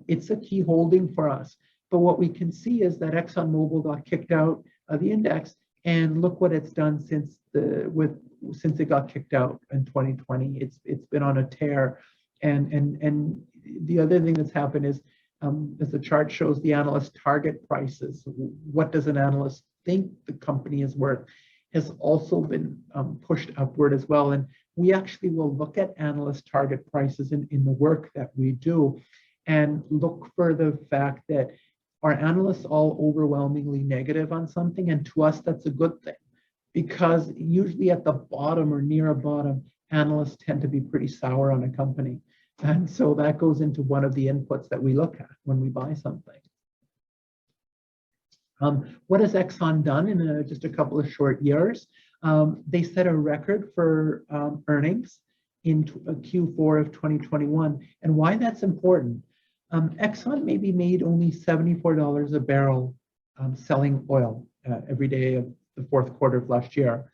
it's a key holding for us. But what we can see is that ExxonMobil got kicked out of the index, and look what it's done since it got kicked out in 2020. It's been on a tear, and the other thing that's happened is, as the chart shows, the analyst target prices. What does an analyst think the company is worth has also been pushed upward as well. And we actually will look at analyst target prices in the work that we do, and look for the fact that are analysts all overwhelmingly negative on something? And to us, that's a good thing, because usually at the bottom or near a bottom, analysts tend to be pretty sour on a company. And so that goes into one of the inputs that we look at when we buy something. What has Exxon done in just a couple of short years? They set a record for earnings in Q4 of 2021. And why that's important? Exxon maybe made only $74 a barrel selling oil every day of the fourth quarter of last year.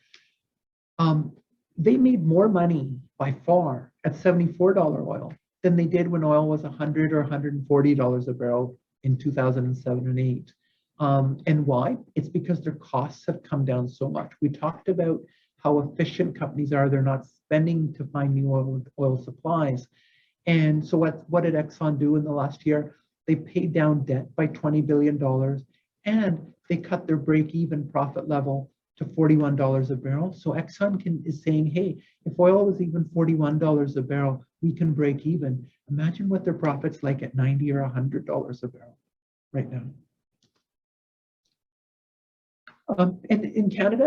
They made more money by far at $74 oil than they did when oil was $100 or $140 a barrel in 2007 and 8. And why? It's because their costs have come down so much. We talked about how efficient companies are. They're not spending to find new oil supplies. And so what did Exxon do in the last year? They paid down debt by $20 billion, and they cut their break-even profit level to $41 a barrel. So Exxon is saying, hey, if oil was even $41 a barrel, we can break even. Imagine what their profit's like at $90 or $100 a barrel right now. And in Canada,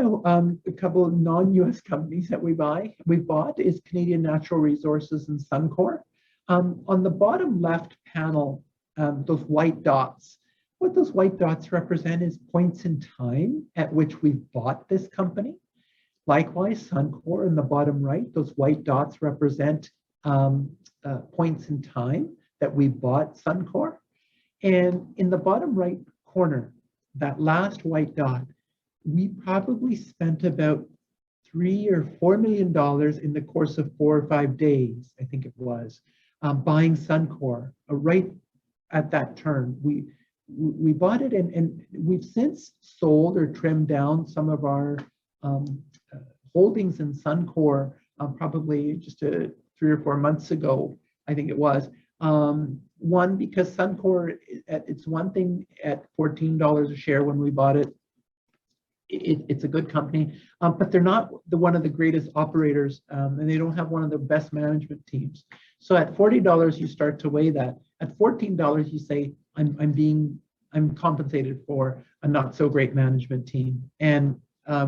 a couple of non-US companies that we've bought is Canadian Natural Resources and Suncor. On the bottom left panel, those white dots, what those white dots represent is points in time at which we've bought this company. Likewise, Suncor in the bottom right, those white dots represent points in time that we bought Suncor. And in the bottom right corner, that last white dot, we probably spent about $3 or $4 million in the course of 4 or 5 days, I think it was, buying Suncor right at that turn. we bought it, and we've since sold or trimmed down some of our holdings in Suncor, probably just 3 or 4 months ago, I think it was. One, because Suncor, it's one thing at $14 a share when we bought it. It's a good company, but they're not one of the greatest operators, and they don't have one of the best management teams. So at $40, you start to weigh that. At $14, you say, I'm compensated for a not so great management team, and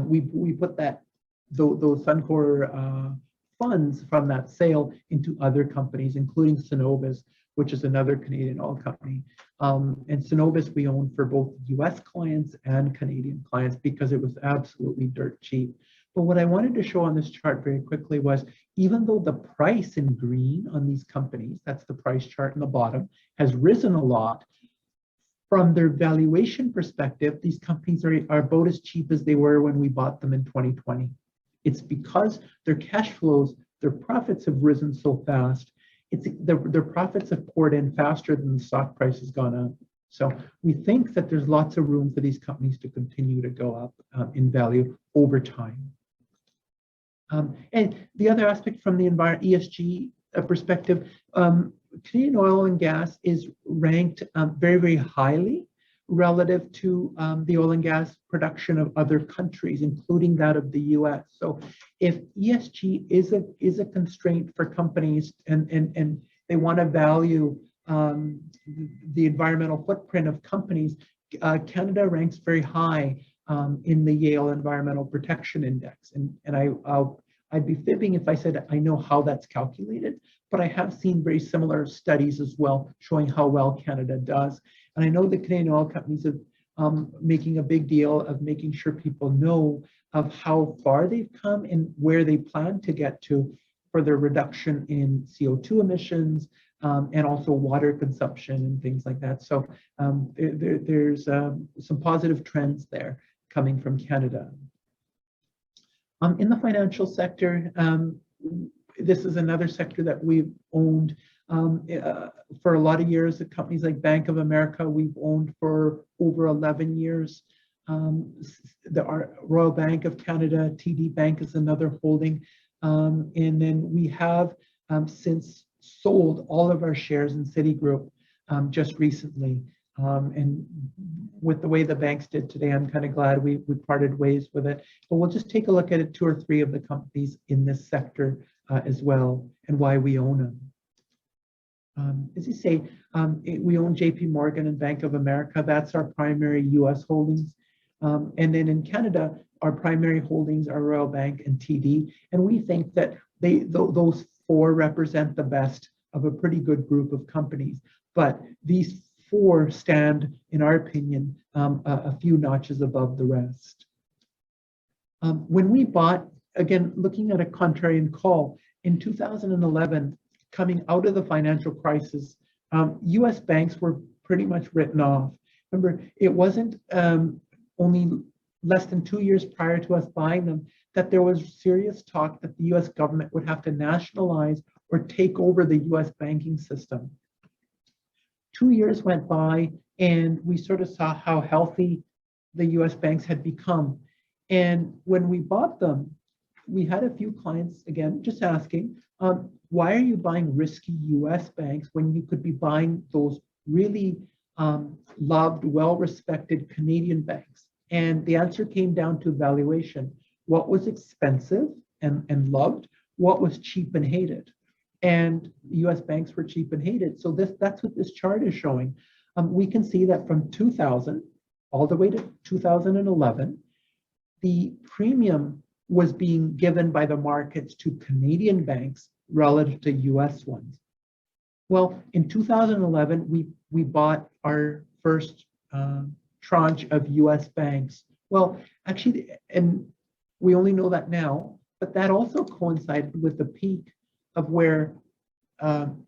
we put those Suncor funds from that sale into other companies, including Cenovus, which is another Canadian oil company. And Cenovus we own for both US clients and Canadian clients because it was absolutely dirt cheap. But what I wanted to show on this chart very quickly was, even though the price in green on these companies, that's the price chart in the bottom, has risen a lot, from their valuation perspective, these companies are about as cheap as they were when we bought them in 2020. It's because their cash flows, their profits have risen so fast. Their profits have poured in faster than the stock price has gone up. So we think that there's lots of room for these companies to continue to go up in value over time. And the other aspect from the ESG perspective, Canadian oil and gas is ranked very, very highly relative to the oil and gas production of other countries, including that of the US. So if ESG is a constraint for companies and they want to value the environmental footprint of companies, Canada ranks very high in the Yale Environmental Protection Index. And I'd be fibbing if I said I know how that's calculated, but I have seen very similar studies as well showing how well Canada does. And I know the Canadian oil companies are making a big deal of making sure people know of how far they've come and where they plan to get to for their reduction in CO2 emissions and also water consumption and things like that. So there's some positive trends there coming from Canada. In the financial sector, this is another sector that we've owned for a lot of years. The companies like Bank of America, we've owned for over 11 years. The Royal Bank of Canada, TD Bank is another holding. And then we have since sold all of our shares in Citigroup just recently. And with the way the banks did today, I'm kind of glad we parted ways with it. But we'll just take a look at it, 2 or 3 of the companies in this sector as well, and why we own them. As you say, we own JP Morgan and Bank of America. That's our primary US holdings. And then in Canada, our primary holdings are Royal Bank and TD. And we think that those 4 represent the best of a pretty good group of companies. But these 4 stand, in our opinion, a few notches above the rest. When we bought, again, looking at a contrarian call, in 2011, coming out of the financial crisis, US banks were pretty much written off. Remember, it wasn't only less than 2 years prior to us buying them that there was serious talk that the US government would have to nationalize or take over the US banking system. 2 years went by, and we sort of saw how healthy the US banks had become. And when we bought them, we had a few clients, again, just asking, why are you buying risky US banks when you could be buying those really loved, well-respected Canadian banks? And the answer came down to valuation. What was expensive and loved? What was cheap and hated? And US banks were cheap and hated. So that's what this chart is showing. We can see that from 2000 all the way to 2011, the premium was being given by the markets to Canadian banks relative to US ones. Well, in 2011, we bought our first tranche of US banks. Well, actually, and we only know that now, but that also coincided with the peak of where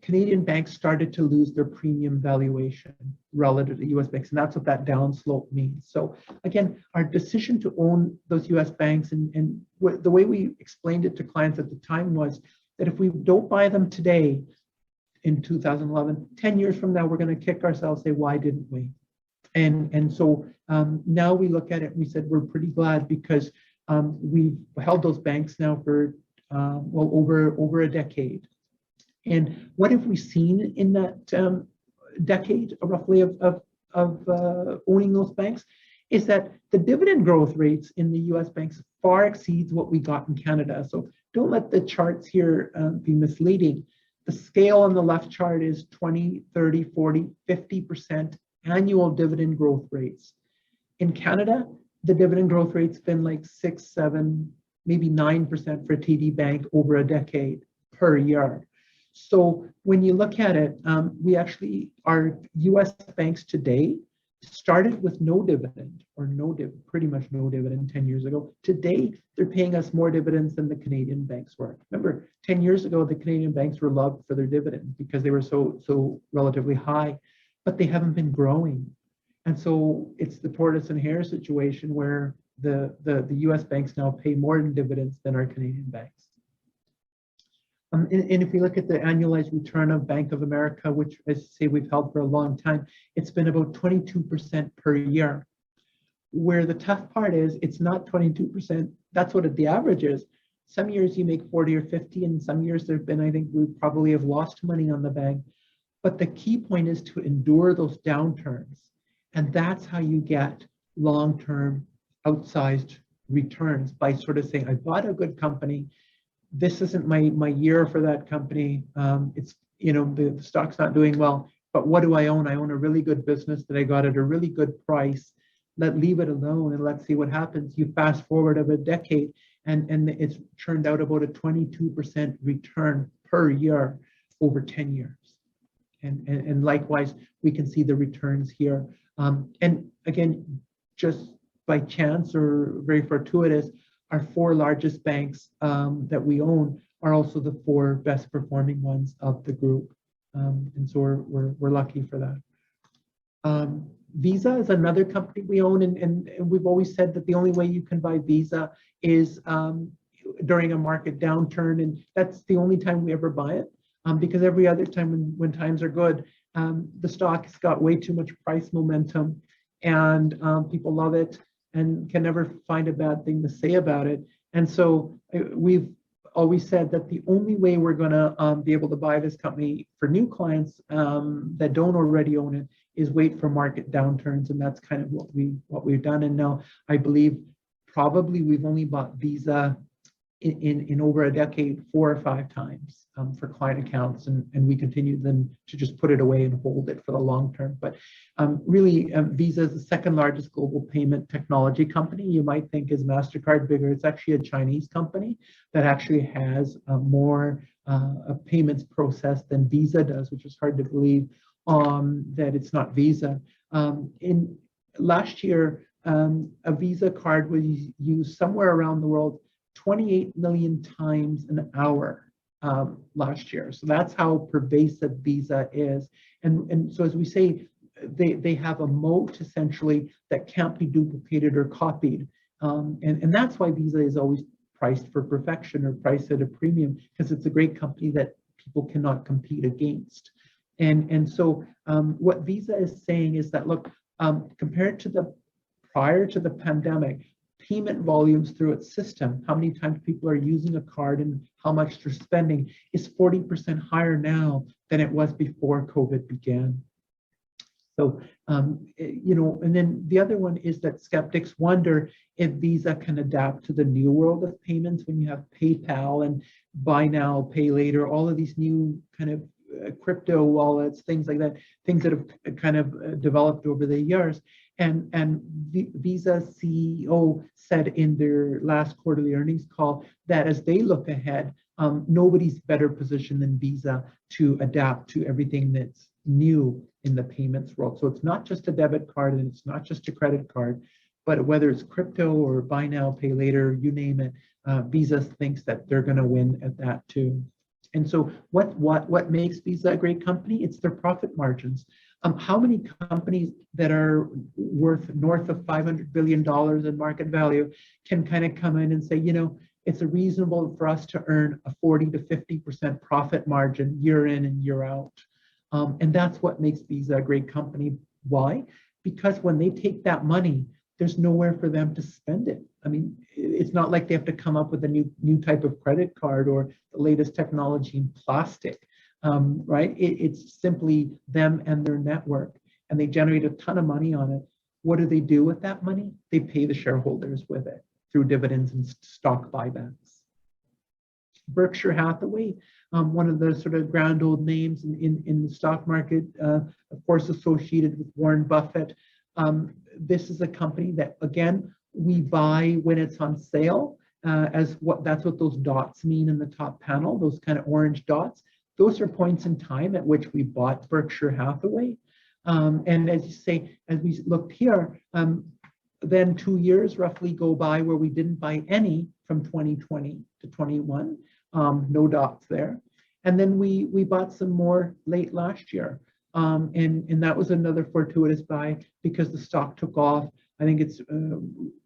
Canadian banks started to lose their premium valuation relative to US banks, and that's what that downslope means. So again, our decision to own those US banks and the way we explained it to clients at the time was that if we don't buy them today in 2011, 10 years from now, we're going to kick ourselves, say, why didn't we? And so now we look at it and we said we're pretty glad because we've held those banks now for well over a decade. And what have we seen in that decade, roughly, of owning those banks? Is that the dividend growth rates in the U.S. banks far exceeds what we got in Canada. So don't let the charts here be misleading. The scale on the left chart is 20, 30, 40, 50% annual dividend growth rates. In Canada, the dividend growth rate's been like 6, 7, maybe 9% for a TD Bank over a decade per year. So when you look at it, we actually, our US banks today started with no dividend or pretty much no dividend 10 years ago. Today, they're paying us more dividends than the Canadian banks were. Remember, 10 years ago, the Canadian banks were loved for their dividends because they were so relatively high, but they haven't been growing. And so it's the tortoise and hare situation where the US banks now pay more in dividends than our Canadian banks. And if we look at the annualized return of Bank of America, which as I say we've held for a long time, it's been about 22% per year. Where the tough part is, it's not 22%. That's what the average is. Some years you make 40 or 50, and some years there've been, I think we probably have lost money on the bank. But the key point is to endure those downturns. And that's how you get long-term outsized returns, by sort of saying, I bought a good company. This isn't my year for that company. It's, the stock's not doing well, but what do I own? I own a really good business that I got at a really good price. Leave it alone and let's see what happens. You fast forward of a decade and it's turned out about a 22% return per year over 10 years. And likewise, we can see the returns here. And again, just by chance or very fortuitous, our 4 largest banks that we own are also the 4 best performing ones of the group. And so we're lucky for that. Visa is another company we own, and we've always said that the only way you can buy Visa is during a market downturn, and that's the only time we ever buy it, because every other time when times are good, the stock has got way too much price momentum, and people love it and can never find a bad thing to say about it. And so we've always said that the only way we're going to be able to buy this company for new clients that don't already own it is wait for market downturns, and that's kind of what we've done. And now I believe probably we've only bought Visa in over a decade 4 or 5 times for client accounts, and we continue then to just put it away and hold it for the long term. But really, Visa is the 2nd largest global payment technology company. You might think, is MasterCard bigger? It's actually a Chinese company that actually has more payments processed than Visa does, which is hard to believe that it's not Visa. In last year, a Visa card was used somewhere around the world 28 million times an hour last year. So that's how pervasive Visa is. And so as we say, they have a moat essentially that can't be duplicated or copied. And that's why Visa is always priced for perfection or priced at a premium, because it's a great company that people cannot compete against. And so what Visa is saying is that, look, compared to prior to the pandemic, payment volumes through its system, how many times people are using a card and how much they're spending, is 40% higher now than it was before COVID began. So, and then the other one is that skeptics wonder if Visa can adapt to the new world of payments when you have PayPal and buy now, pay later, all of these new kind of crypto wallets, things like that, things that have kind of developed over the years. And Visa CEO said in their last quarterly earnings call that as they look ahead, nobody's better positioned than Visa to adapt to everything that's new in the payments world. So it's not just a debit card and it's not just a credit card, but whether it's crypto or buy now, pay later, you name it, Visa thinks that they're going to win at that too. And so what makes Visa a great company? It's their profit margins. How many companies that are worth north of $500 billion in market value can kind of come in and say, it's reasonable for us to earn a 40 to 50% profit margin year in and year out. And that's what makes Visa a great company. Why? because when they take that money, there's nowhere for them to spend it. I mean, it's not like they have to come up with a new type of credit card or the latest technology in plastic, right? It's simply them and their network, and they generate a ton of money on it. What do they do with that money? They pay the shareholders with it through dividends and stock buybacks. Berkshire Hathaway, one of the sort of grand old names in the stock market, of course, associated with Warren Buffett. This is a company that, again, we buy when it's on sale, that's what those dots mean in the top panel, those kind of orange dots. Those are points in time at which we bought Berkshire Hathaway. And as you say, as we looked here, then 2 years roughly go by where we didn't buy any from 2020 to 21, no dots there. And then we bought some more late last year. And that was another fortuitous buy because the stock took off. I think it's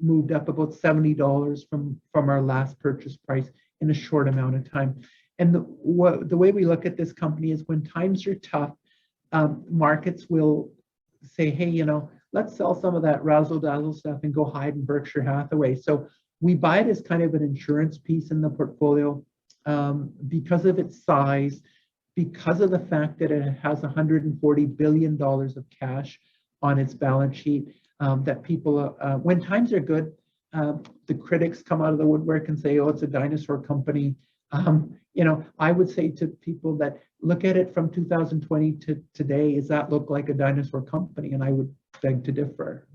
moved up about $70 from our last purchase price in a short amount of time. And the way we look at this company is when times are tough, markets will say, hey, you know, let's sell some of that razzle-dazzle stuff and go hide in Berkshire Hathaway. So we buy it as kind of an insurance piece in the portfolio because of its size, because of the fact that it has $140 billion of cash on its balance sheet, that people, when times are good, the critics come out of the woodwork and say, oh, it's a dinosaur company. You know, I would say to people that look at it from 2020 to today, does that look like a dinosaur company? And I would beg to differ.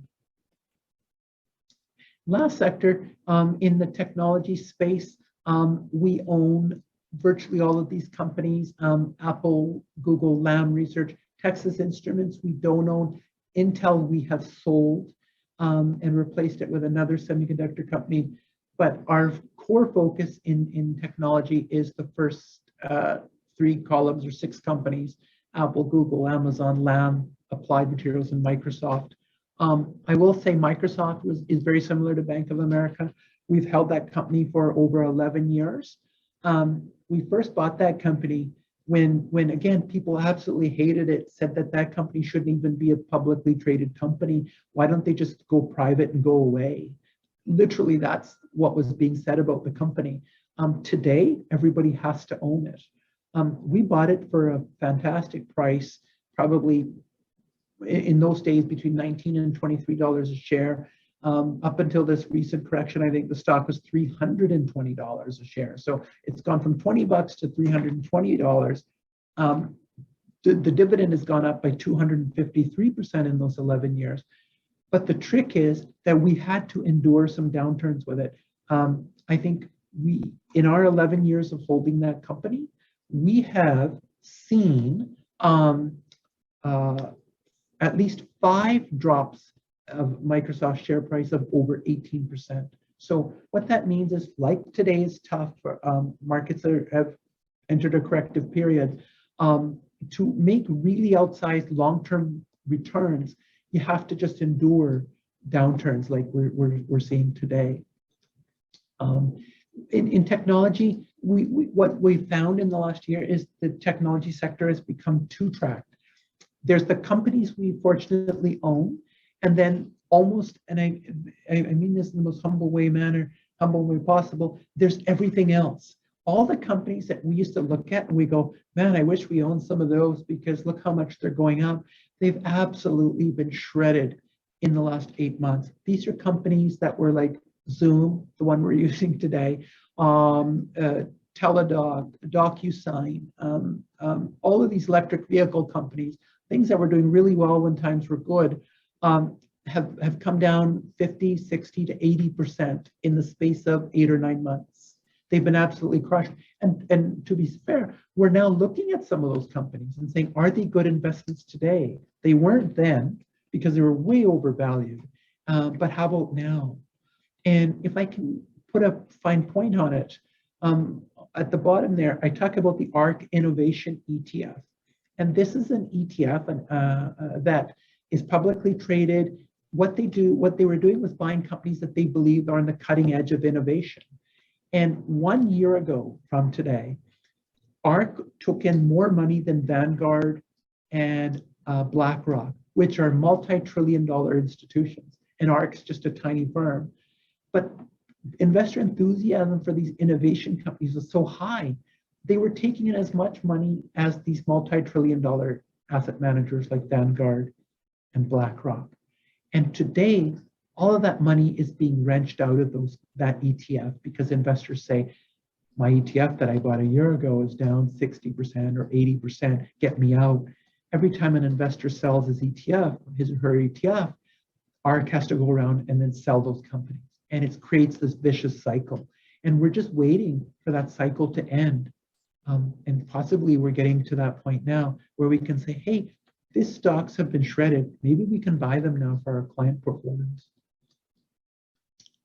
Last sector, in the technology space, we own virtually all of these companies, Apple, Google, Lam Research, Texas Instruments, we don't own. Intel, we have sold and replaced it with another semiconductor company. But our core focus in technology is the first 3 columns or 6 companies, Apple, Google, Amazon, Lam, Applied Materials, and Microsoft. I will say Microsoft is very similar to Bank of America. We've held that company for over 11 years. We first bought that company when again, people absolutely hated it, said that company shouldn't even be a publicly traded company. Why don't they just go private and go away? Literally, that's what was being said about the company. Today, everybody has to own it. We bought it for a fantastic price, probably in those days between $19 and $23 a share. Up until this recent correction, I think the stock was $320 a share. So it's gone from $20 to $320. The dividend has gone up by 253% in those 11 years. But the trick is that we had to endure some downturns with it. I think in our 11 years of holding that company, we have seen at least 5 drops of Microsoft share price of over 18%. So what that means is, like today is tough for markets that have entered a corrective period, to make really outsized long-term returns, you have to just endure downturns like we're seeing today. In technology, what we found in the last year is the technology sector has become 2-tracked. There's the companies we fortunately own, and then almost, and I mean this in the most humble way possible, there's everything else. All the companies that we used to look at and we go, man, I wish we owned some of those because look how much they're going up. They've absolutely been shredded in the last 8 months. These are companies that were like Zoom, the one we're using today, Teladoc, DocuSign, all of these electric vehicle companies, things that were doing really well when times were good, have come down 50, 60 to 80% in the space of 8 or 9 months. They've been absolutely crushed. And to be fair, we're now looking at some of those companies and saying, are they good investments today? They weren't then because they were way overvalued. But how about now? And if I can put a fine point on it, at the bottom there, I talk about the ARC Innovation ETF. And this is an ETF that is publicly traded. What they were doing was buying companies that they believed are on the cutting edge of innovation. And 1 year ago from today, ARC took in more money than Vanguard and BlackRock which are multi-trillion-dollar institutions, and ARC's just a tiny firm. But investor enthusiasm for these innovation companies was so high, they were taking in as much money as these multi-trillion-dollar asset managers like Vanguard and BlackRock. And today, all of that money is being wrenched out of that ETF because investors say, my ETF that I bought a year ago is down 60% or 80%, get me out. Every time an investor sells his ETF, his or her ETF, ARC has to go around and then sell those companies. And it creates this vicious cycle. And we're just waiting for that cycle to end. And possibly we're getting to that point now where we can say, hey, these stocks have been shredded. Maybe we can buy them now for our client portfolios.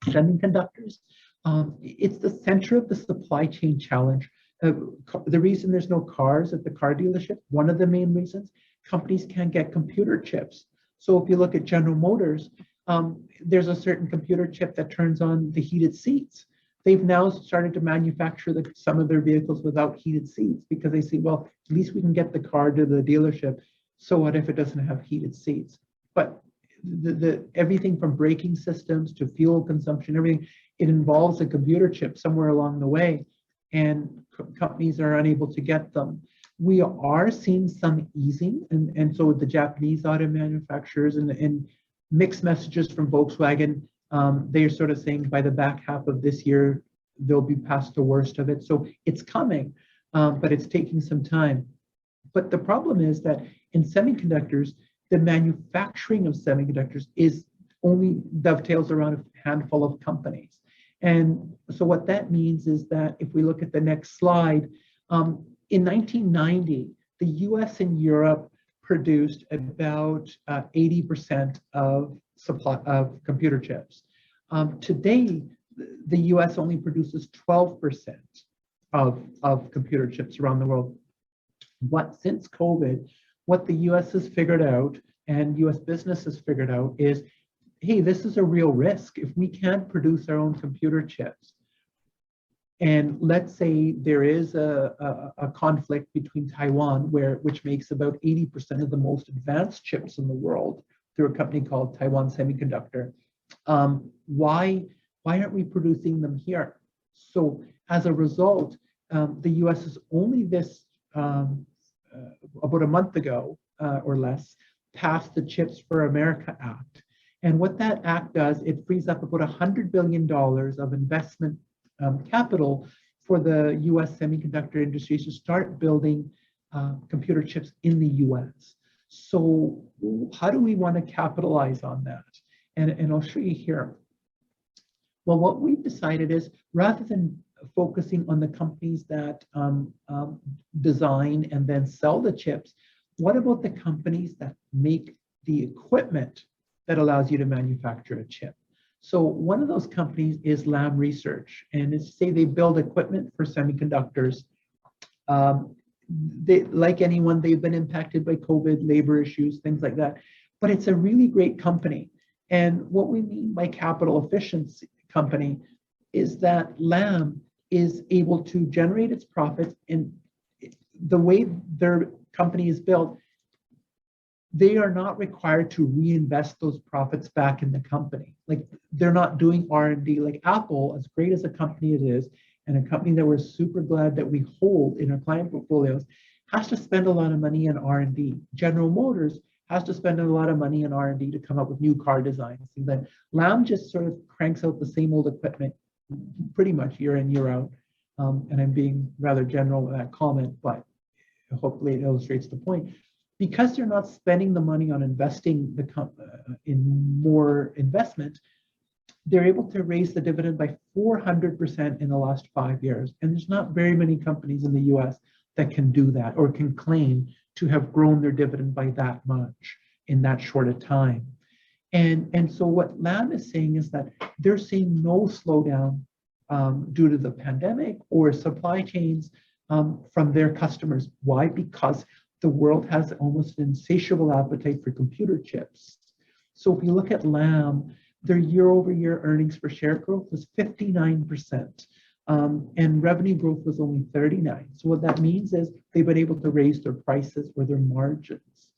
Semiconductors, it's the center of the supply chain challenge. The reason there's no cars at the car dealership, one of the main reasons, companies can't get computer chips. So if you look at General Motors, there's a certain computer chip that turns on the heated seats. They've now started to manufacture some of their vehicles without heated seats because they say, well, at least we can get the car to the dealership. So what if it doesn't have heated seats? But everything from braking systems to fuel consumption, everything, it involves a computer chip somewhere along the way, and companies are unable to get them. We are seeing some easing, and so the Japanese auto manufacturers and mixed messages from Volkswagen, they're sort of saying by the back half of this year, they'll be past the worst of it. So it's coming, but it's taking some time. But the problem is that in semiconductors, the manufacturing of semiconductors is only dovetails around a handful of companies. And so what that means is that if we look at the next slide, in 1990, the US and Europe produced about 80% of supply of computer chips. Today, the US only produces 12% of computer chips around the world. Since COVID, what the US has figured out and US business has figured out is, hey, this is a real risk. If we can't produce our own computer chips, and let's say there is a conflict between Taiwan, which makes about 80% of the most advanced chips in the world through a company called Taiwan Semiconductor, why aren't we producing them here? So as a result, the US is only about a month ago or less, passed the Chips for America Act. And what that act does, it frees up about $100 billion of investment capital for the US semiconductor industry to start building computer chips in the US. So how do we want to capitalize on that? And I'll show you here. Well, what we've decided is rather than focusing on the companies that design and then sell the chips, what about the companies that make the equipment that allows you to manufacture a chip? So one of those companies is Lam Research, and it's say they build equipment for semiconductors. Like anyone, they've been impacted by COVID, labor issues, things like that. But it's a really great company. And what we mean by capital efficiency company is that Lam is able to generate its profits, and the way their company is built, they are not required to reinvest those profits back in the company. Like they're not doing R&D. Like Apple, as great as a company it is, and a company that we're super glad that we hold in our client portfolios, has to spend a lot of money on R&D. General Motors has to spend a lot of money on R&D to come up with new car designs. And then Lam just sort of cranks out the same old equipment pretty much year in, year out. And I'm being rather general with that comment, but hopefully it illustrates the point. Because they're not spending the money on investing in more investment, they're able to raise the dividend by 400% in the last 5 years. And there's not very many companies in the US that can do that or can claim to have grown their dividend by that much in that short a time. And so what Lam is saying is that they're seeing no slowdown due to the pandemic or supply chains from their customers. Why? Because the world has almost an insatiable appetite for computer chips. So if you look at Lam, their year-over-year earnings per share growth was 59%, and revenue growth was only 39%. So what that means is they've been able to raise their prices or their margins.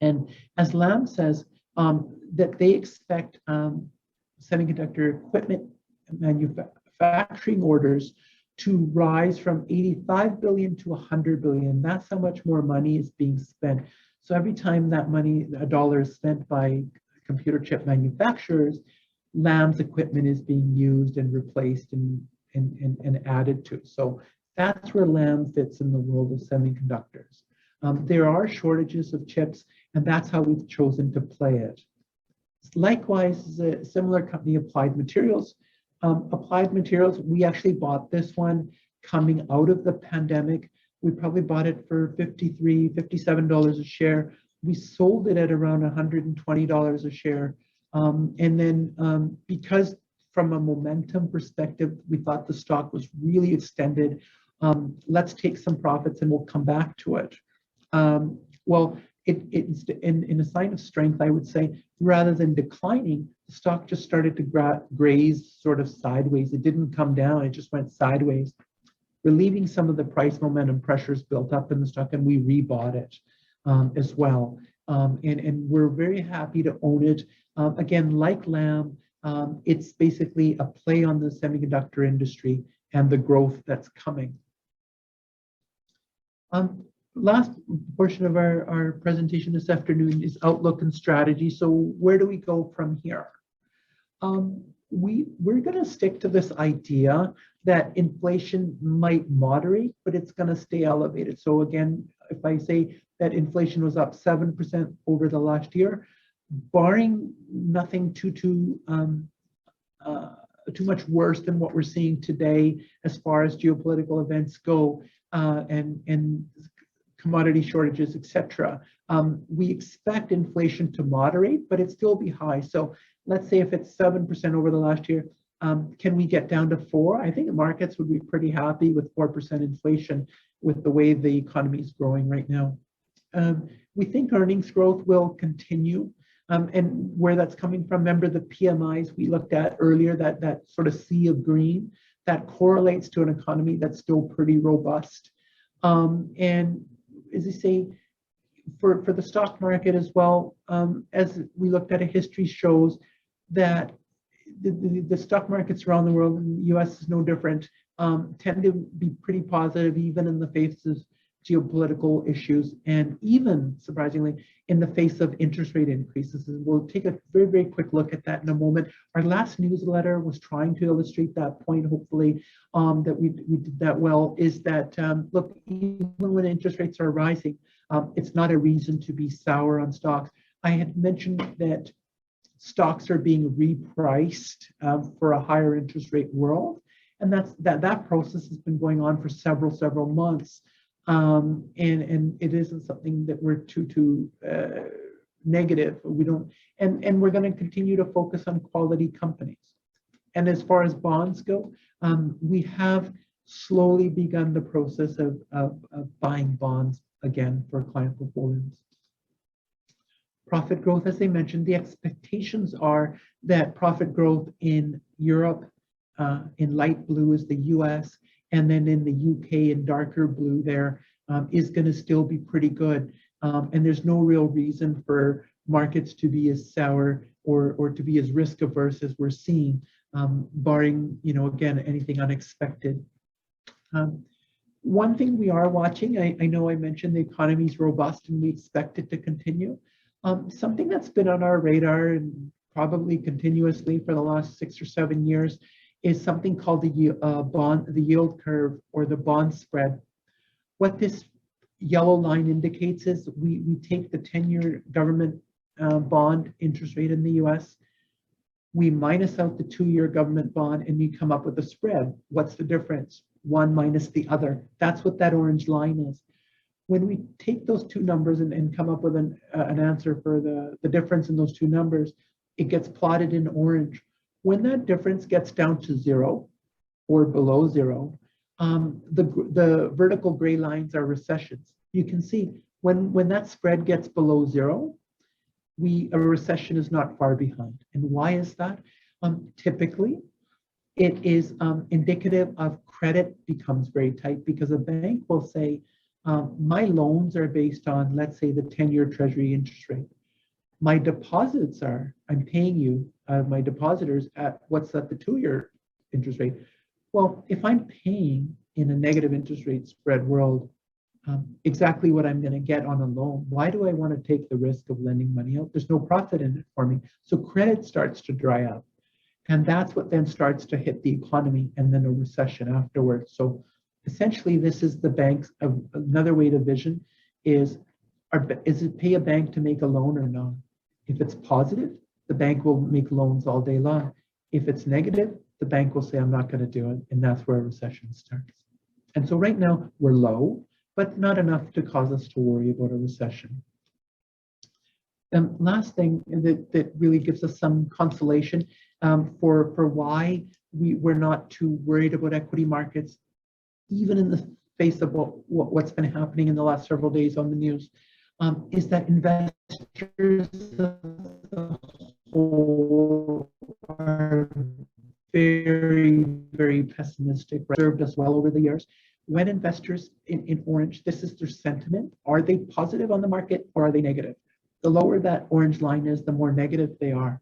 And as Lam says, that they expect semiconductor equipment manufacturing orders to rise from 85 billion to 100 billion. That's how much more money is being spent. So every time that money, a dollar is spent by computer chip manufacturers, Lam's equipment is being used and replaced and added to. So that's where Lam fits in the world of semiconductors. There are shortages of chips, and that's how we've chosen to play it. Likewise, a similar company, Applied Materials. Applied Materials, we actually bought this one coming out of the pandemic. We probably bought it for $53, $57 a share. We sold it at around $120 a share. And then because from a momentum perspective, we thought the stock was really extended, let's take some profits and we'll come back to it. Well, it's in a sign of strength, I would say, rather than declining, the stock just started to graze sort of sideways. It didn't come down, it just went sideways, relieving some of the price momentum pressures built up in the stock, and we rebought it as well. And we're very happy to own it. Again, like Lam, it's basically a play on the semiconductor industry and the growth that's coming. Last portion of our presentation this afternoon is outlook and strategy. So where do we go from here? We're going to stick to this idea that inflation might moderate, but it's going to stay elevated. So again, if I say that inflation was up 7% over the last year, barring nothing too much worse than what we're seeing today as far as geopolitical events go, and commodity shortages, etc. We expect inflation to moderate, but it still be high. So let's say if it's 7% over the last year, can we get down to 4? I think the markets would be pretty happy with 4% inflation with the way the economy is growing right now. We think earnings growth will continue, and where that's coming from, remember the PMIs we looked at earlier, that sort of sea of green, that correlates to an economy that's still pretty robust. And as I say, for the stock market as well, as we looked at, a history shows that the stock markets around the world, and the US is no different, tend to be pretty positive even in the face of geopolitical issues, and even surprisingly in the face of interest rate increases. And we'll take a very, very quick look at that in a moment. Our last newsletter was trying to illustrate that point, hopefully, that we did that well, is that, look, even when interest rates are rising, it's not a reason to be sour on stocks. I had mentioned that stocks are being repriced for a higher interest rate world, and that process has been going on for several months. And it isn't something that we're too negative. We don't, and we're going to continue to focus on quality companies. And as far as bonds go, we have slowly begun the process of buying bonds again for client portfolios. Profit growth, as I mentioned, the expectations are that profit growth in Europe, in light blue is the US, and then in the UK in darker blue there is going to still be pretty good. And there's no real reason for markets to be as sour or to be as risk averse as we're seeing, barring, again, anything unexpected. One thing we are watching, I know I mentioned the economy is robust and we expect it to continue. Something that's been on our radar and probably continuously for the last 6 or 7 years is something called the yield curve or the bond spread. What this yellow line indicates is we take the 10-year government bond interest rate in the US, we minus out the 2-year government bond, and we come up with a spread. What's the difference? One minus the other. That's what that orange line is. When we take those two numbers and come up with an answer for the difference in those two numbers, it gets plotted in orange. When that difference gets down to 0 or below 0, the vertical gray lines are recessions. You can see when that spread gets below 0, a recession is not far behind. And why is that? Typically, it is indicative of credit becomes very tight, because a bank will say, My loans are based on, let's say, the 10-year Treasury interest rate. My deposits are, I'm paying you, my depositors, at what's at the 2-year interest rate. Well, if I'm paying in a negative interest rate spread world exactly what I'm going to get on a loan, why do I want to take the risk of lending money out? There's no profit in it for me. So credit starts to dry up. And that's what then starts to hit the economy and then a recession afterwards. So essentially, this is the bank's, another way to vision is it pay a bank to make a loan or not? If it's positive, the bank will make loans all day long. If it's negative, the bank will say, I'm not going to do it. And that's where a recession starts. And so right now we're low, but not enough to cause us to worry about a recession. Last thing that really gives us some consolation for why we're not too worried about equity markets, even in the face of what's been happening in the last several days on the news, is that investors as a whole are very, very pessimistic, served us well over the years. When investors in orange, this is their sentiment. Are they positive on the market or are they negative? The lower that orange line is, the more negative they are.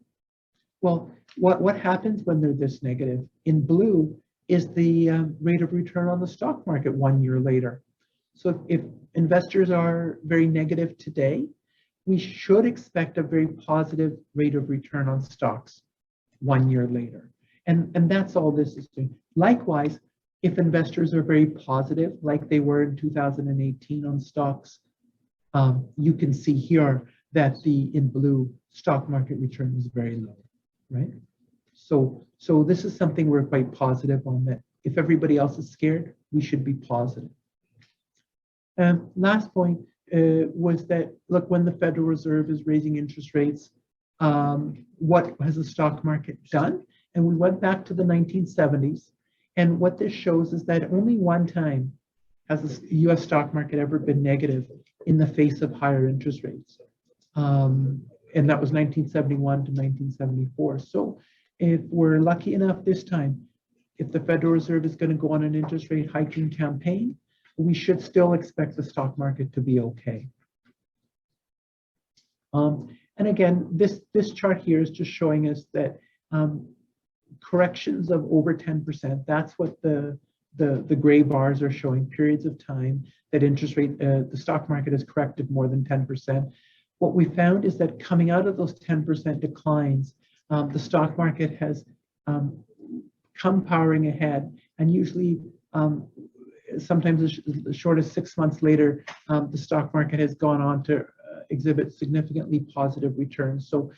Well, what happens when they're this negative? In blue is the rate of return on the stock market 1 year later. So if investors are very negative today, we should expect a very positive rate of return on stocks 1 year later. And that's all this is doing. Likewise, if investors are very positive, like they were in 2018 on stocks, you can see here that the in blue stock market return was very low, right? So this is something we're quite positive on, that if everybody else is scared, we should be positive. Last point was that, look, when the Federal Reserve is raising interest rates, what has the stock market done? And we went back to the 1970s. And what this shows is that only one time has the US stock market ever been negative in the face of higher interest rates. And that was 1971 to 1974. So if we're lucky enough this time, if the Federal Reserve is going to go on an interest rate hiking campaign, we should still expect the stock market to be okay. And again, this chart here is just showing us that corrections of over 10%, that's what the gray bars are showing, periods of time that interest rate, the stock market has corrected more than 10%. What we found is that coming out of those 10% declines, the stock market has come powering ahead, and usually sometimes as short as 6 months later, the stock market has gone on to exhibit significantly positive returns. So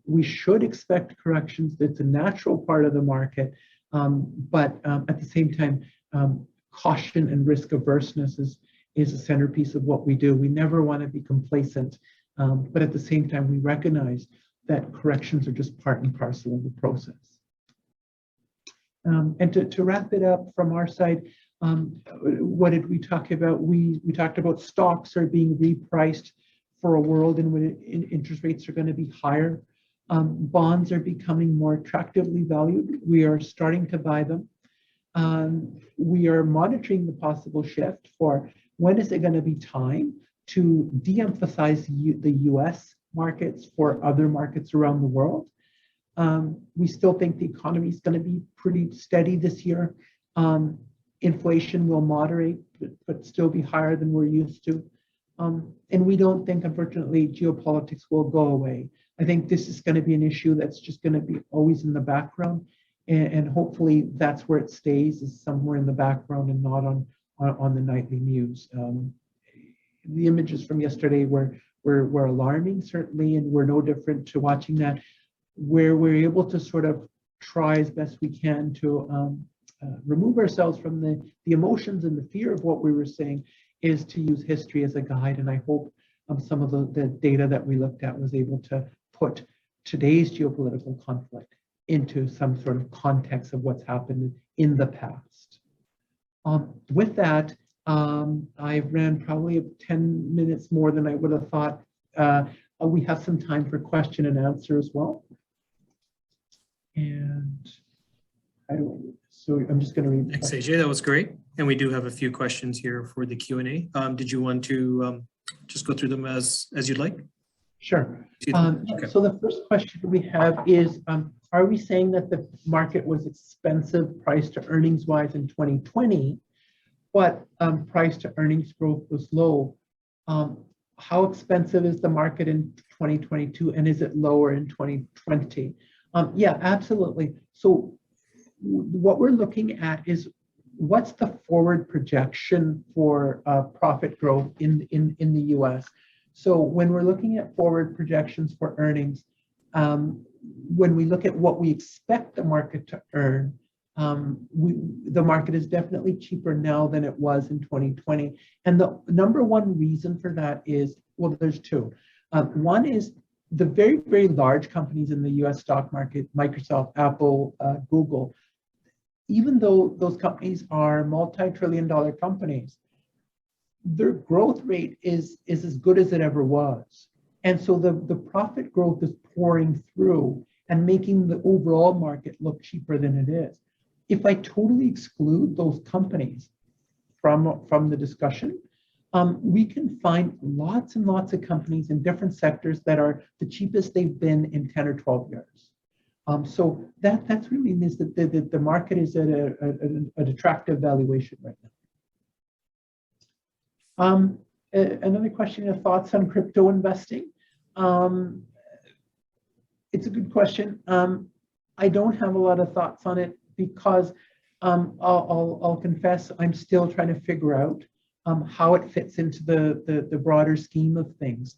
we should expect corrections. That's a natural part of the market, but at the same time, caution and risk averseness is a centerpiece of what we do. We never want to be complacent, but at the same time, we recognize that corrections are just part and parcel of the process. And to wrap it up from our side, what did we talk about? We talked about stocks are being repriced for a world in which interest rates are going to be higher. Bonds are becoming more attractively valued. We are starting to buy them. We are monitoring the possible shift for when is it going to be time to de-emphasize the US markets for other markets around the world. We still think the economy is going to be pretty steady this year. Inflation will moderate, but still be higher than we're used to. And we don't think, unfortunately, geopolitics will go away. I think this is going to be an issue that's just going to be always in the background. And hopefully that's where it stays, is somewhere in the background and not on the nightly news. The images from yesterday were alarming, certainly, and we're no different to watching that, where we're able to sort of try as best we can to remove ourselves from the emotions and the fear of what we were saying, is to use history as a guide. And I hope some of the data that we looked at was able to put today's geopolitical conflict into some sort of context of what's happened in the past. With that, I ran probably 10 minutes more than I would have thought. We have some time for question and answer as well. And how do I do this? So I'm just going to read. Thanks, AJ. That was great. And we do have a few questions here for the Q&A. Did you want to just go through them as you'd like? Sure. Okay. So the first question we have is, are we saying that the market was expensive price to earnings wise in 2020, but price to earnings growth was low? How expensive is the market in 2022, and is it lower in 2020? Yeah, absolutely. So what we're looking at is what's the forward projection for profit growth in the US. So when we're looking at forward projections for earnings, when we look at what we expect the market to earn, the market is definitely cheaper now than it was in 2020. And the number one reason for that is, well, there's two. One is the very, very large companies in the US stock market, Microsoft, Apple, Google, even though those companies are multi-trillion-dollar companies, their growth rate is as good as it ever was. And so the profit growth is pouring through and making the overall market look cheaper than it is. If I totally exclude those companies from the discussion, we can find lots and lots of companies in different sectors that are the cheapest they've been in 10 or 12 years. So that's really means that the market is at an attractive valuation right now. Another question of thoughts on crypto investing. It's a good question. I don't have a lot of thoughts on it because I'll confess I'm still trying to figure out how it fits into the broader scheme of things.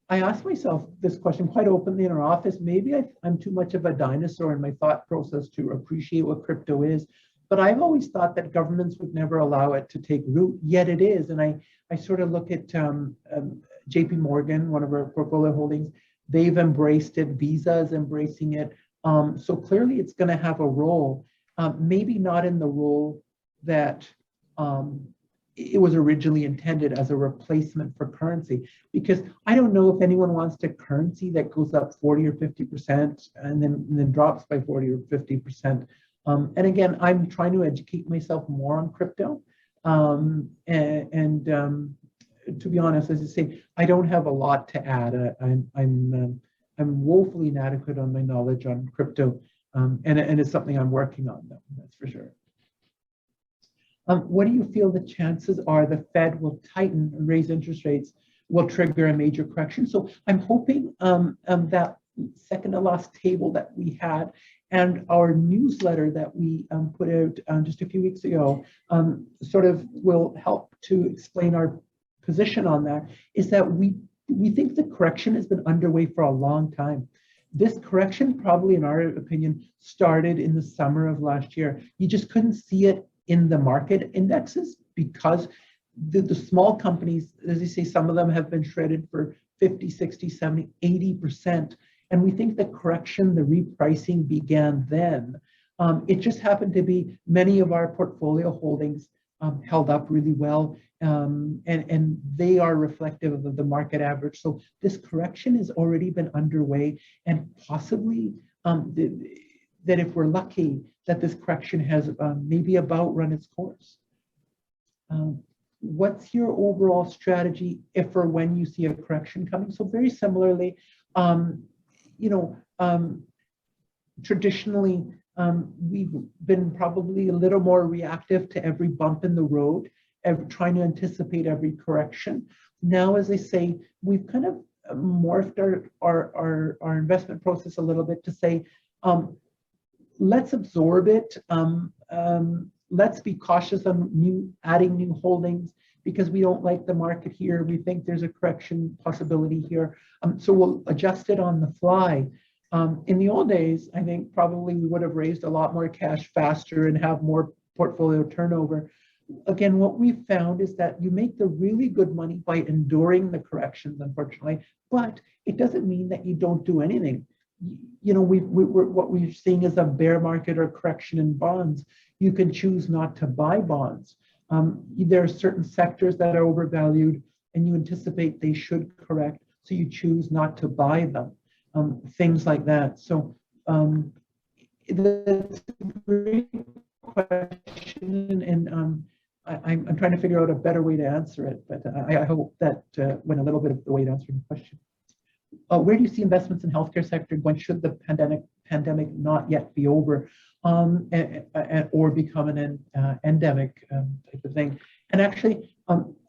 I asked myself this question quite openly in our office. Maybe I'm too much of a dinosaur in my thought process to appreciate what crypto is, but I've always thought that governments would never allow it to take root, yet it is. And I sort of look at JP Morgan, one of our portfolio holdings, they've embraced it, Visa is embracing it. So clearly it's gonna have a role, maybe not in the role that it was originally intended as a replacement for currency, because I don't know if anyone wants a currency that goes up 40 or 50% and then drops by 40 or 50%. And again, I'm trying to educate myself more on crypto. To be honest, as I say, I don't have a lot to add. I'm woefully inadequate on my knowledge on crypto, and it's something I'm working on, though, that's for sure. What do you feel the chances are the Fed will tighten and raise interest rates will trigger a major correction? So I'm hoping that second to last table that we had and our newsletter that we put out just a few weeks ago sort of will help to explain our position on that, is that we think the correction has been underway for a long time. This correction probably, in our opinion, started in the summer of last year. You just couldn't see it in the market indexes because the small companies, as you say, some of them have been shredded for 50, 60, 70, 80%. And we think the correction, the repricing began then. It just happened to be many of our portfolio holdings held up really well, and they are reflective of the market average. So this correction has already been underway, and possibly that if we're lucky, that this correction has maybe about run its course. What's your overall strategy if or when you see a correction coming? So very similarly, traditionally, we've been probably a little more reactive to every bump in the road, trying to anticipate every correction. Now, as I say, we've kind of morphed our investment process a little bit to say, let's absorb it. Let's be cautious on adding new holdings because we don't like the market here. We think there's a correction possibility here. So we'll adjust it on the fly. In the old days, I think probably we would have raised a lot more cash faster and have more portfolio turnover. Again, what we've found is that you make the really good money by enduring the corrections, unfortunately, but it doesn't mean that you don't do anything. What we're seeing is a bear market or correction in bonds. You can choose not to buy bonds. There are certain sectors that are overvalued and you anticipate they should correct, so you choose not to buy them. Things like that. So That's a great question, and I'm trying to figure out a better way to answer it, but I hope that went a little bit of the way to answering the question. Where do you see investments in healthcare sector? When should the pandemic not yet be over, or become an endemic type of thing? And actually,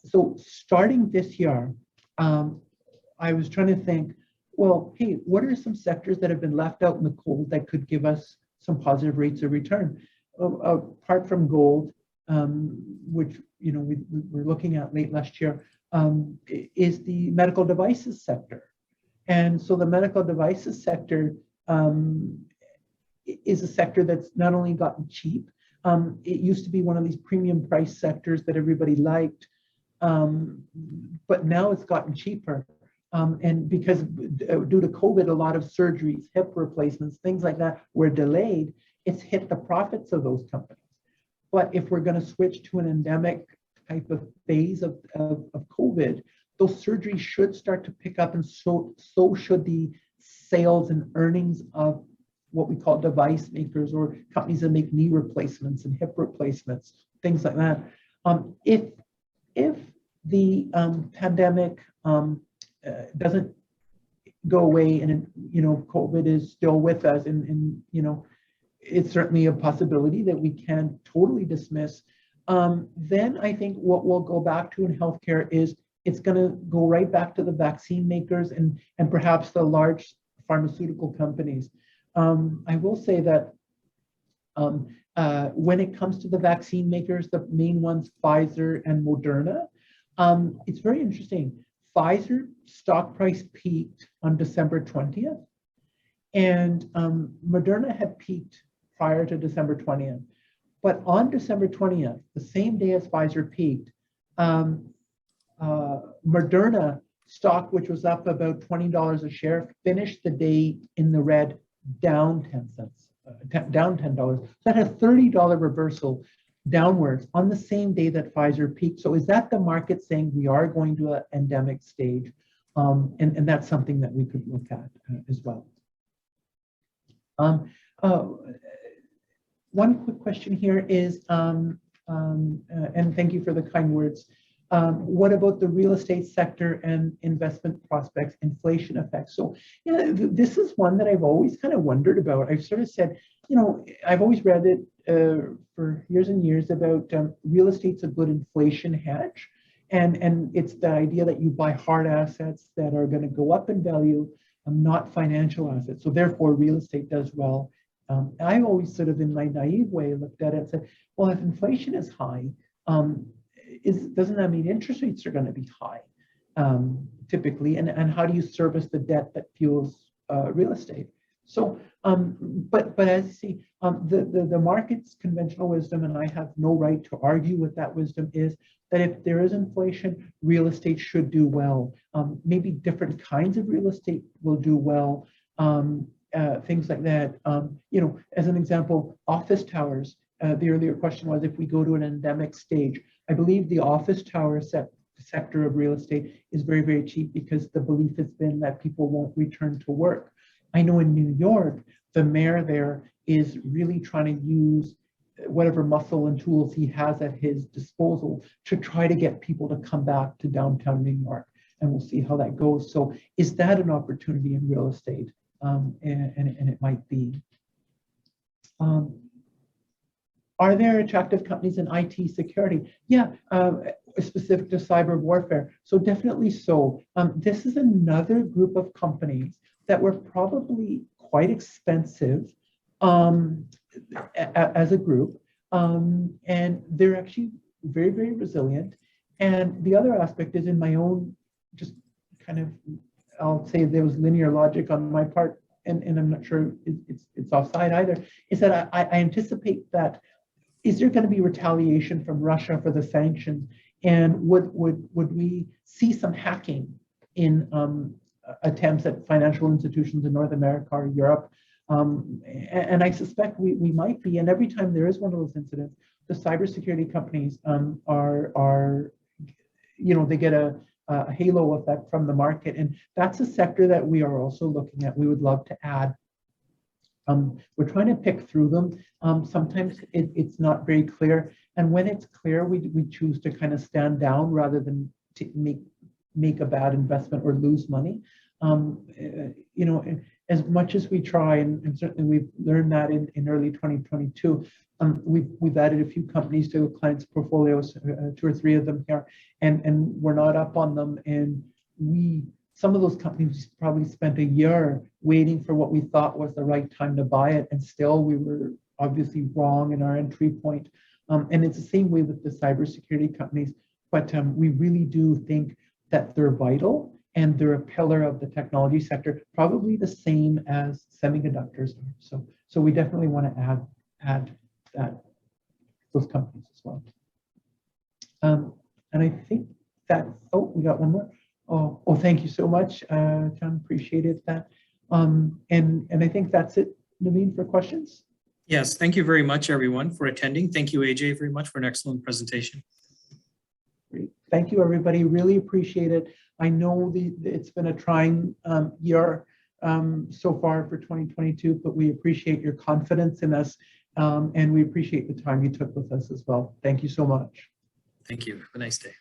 so starting this year, I was trying to think, well, hey, what are some sectors that have been left out in the cold that could give us some positive rates of return? Apart from gold, which we're looking at late last year, is the medical devices sector. And so the medical devices sector is a sector that's not only gotten cheap, it used to be one of these premium price sectors that everybody liked, but now it's gotten cheaper. And because due to COVID, a lot of surgeries, hip replacements, things like that were delayed, it's hit the profits of those companies. But if we're going to switch to an endemic type of phase of COVID, those surgeries should start to pick up, and so should the sales and earnings of what we call device makers or companies that make knee replacements and hip replacements, things like that. If the pandemic doesn't go away, and COVID is still with us, and it's certainly a possibility that we can't totally dismiss, then I think what we'll go back to in healthcare is it's going to go right back to the vaccine makers and perhaps the large pharmaceutical companies. I will say that when it comes to the vaccine makers, the main ones, Pfizer and Moderna, it's very interesting. Pfizer stock price peaked on December 20th, and Moderna had peaked prior to December 20th. But on December 20th, the same day as Pfizer peaked, Moderna stock, which was up about $20 a share, finished the day in the red, down 10 cents, down $10. So that had a $30 reversal downwards on the same day that Pfizer peaked. So is that the market saying we are going to an endemic stage? And that's something that we could look at as well. One quick question here is, and thank you for the kind words, what about the real estate sector and investment prospects, inflation effects? So yeah, this is one that I've always kind of wondered about. I've sort of said, I've always read it for years and years about real estate's a good inflation hedge. And it's the idea that you buy hard assets that are going to go up in value, not financial assets. So therefore, real estate does well. I always sort of, in my naive way, looked at it and said, well, if inflation is high, doesn't that mean interest rates are going to be high, typically? And how do you service the debt that fuels real estate? So, but as you see, the market's conventional wisdom, and I have no right to argue with that wisdom, is that if there is inflation, real estate should do well. Maybe different kinds of real estate will do well. Things like that. As an example, office towers. The earlier question was if we go to an endemic stage. I believe the office tower sector of real estate is very, very cheap because the belief has been that people won't return to work. I know in New York, the mayor there is really trying to use whatever muscle and tools he has at his disposal to try to get people to come back to downtown New York. And we'll see how that goes. So is that an opportunity in real estate? And it might be. Are there attractive companies in IT security? Yeah, specific to cyber warfare. So definitely so. This is another group of companies that were probably quite expensive as a group. And they're actually very, very resilient. And the other aspect is in my own, just kind of, I'll say there was linear logic on my part, and I'm not sure it's offside either, is that I anticipate that, is there going to be retaliation from Russia for the sanctions? And would we see some hacking in attempts at financial institutions in North America or Europe? And I suspect we might be. And every time there is one of those incidents, the cybersecurity companies are they get a halo effect from the market. And that's a sector that we are also looking at. We would love to add We're trying to pick through them. Sometimes it's not very clear. And when it's clear, we choose to kind of stand down rather than to make a bad investment or lose money. You know, as much as we try, and certainly we've learned that in early 2022, we've added a few companies to clients' portfolios, 2 or 3 of them here, and we're not up on them. And some of those companies probably spent a year waiting for what we thought was the right time to buy it, and still we were obviously wrong in our entry point. And it's the same way with the cybersecurity companies, but we really do think that they're vital and they're a pillar of the technology sector, probably the same as semiconductors are. So we definitely want to add those companies as well. And I think that, oh, we got one more. Oh, thank you so much, John, appreciated that. And I think that's it, Naveen, for questions. Yes, thank you very much, everyone, for attending. Thank you, AJ, very much for an excellent presentation. Great. Thank you, everybody. Really appreciate it. I know it's been a trying year so far for 2022, but we appreciate your confidence in us, and we appreciate the time you took with us as well. Thank you so much. Thank you. Have a nice day.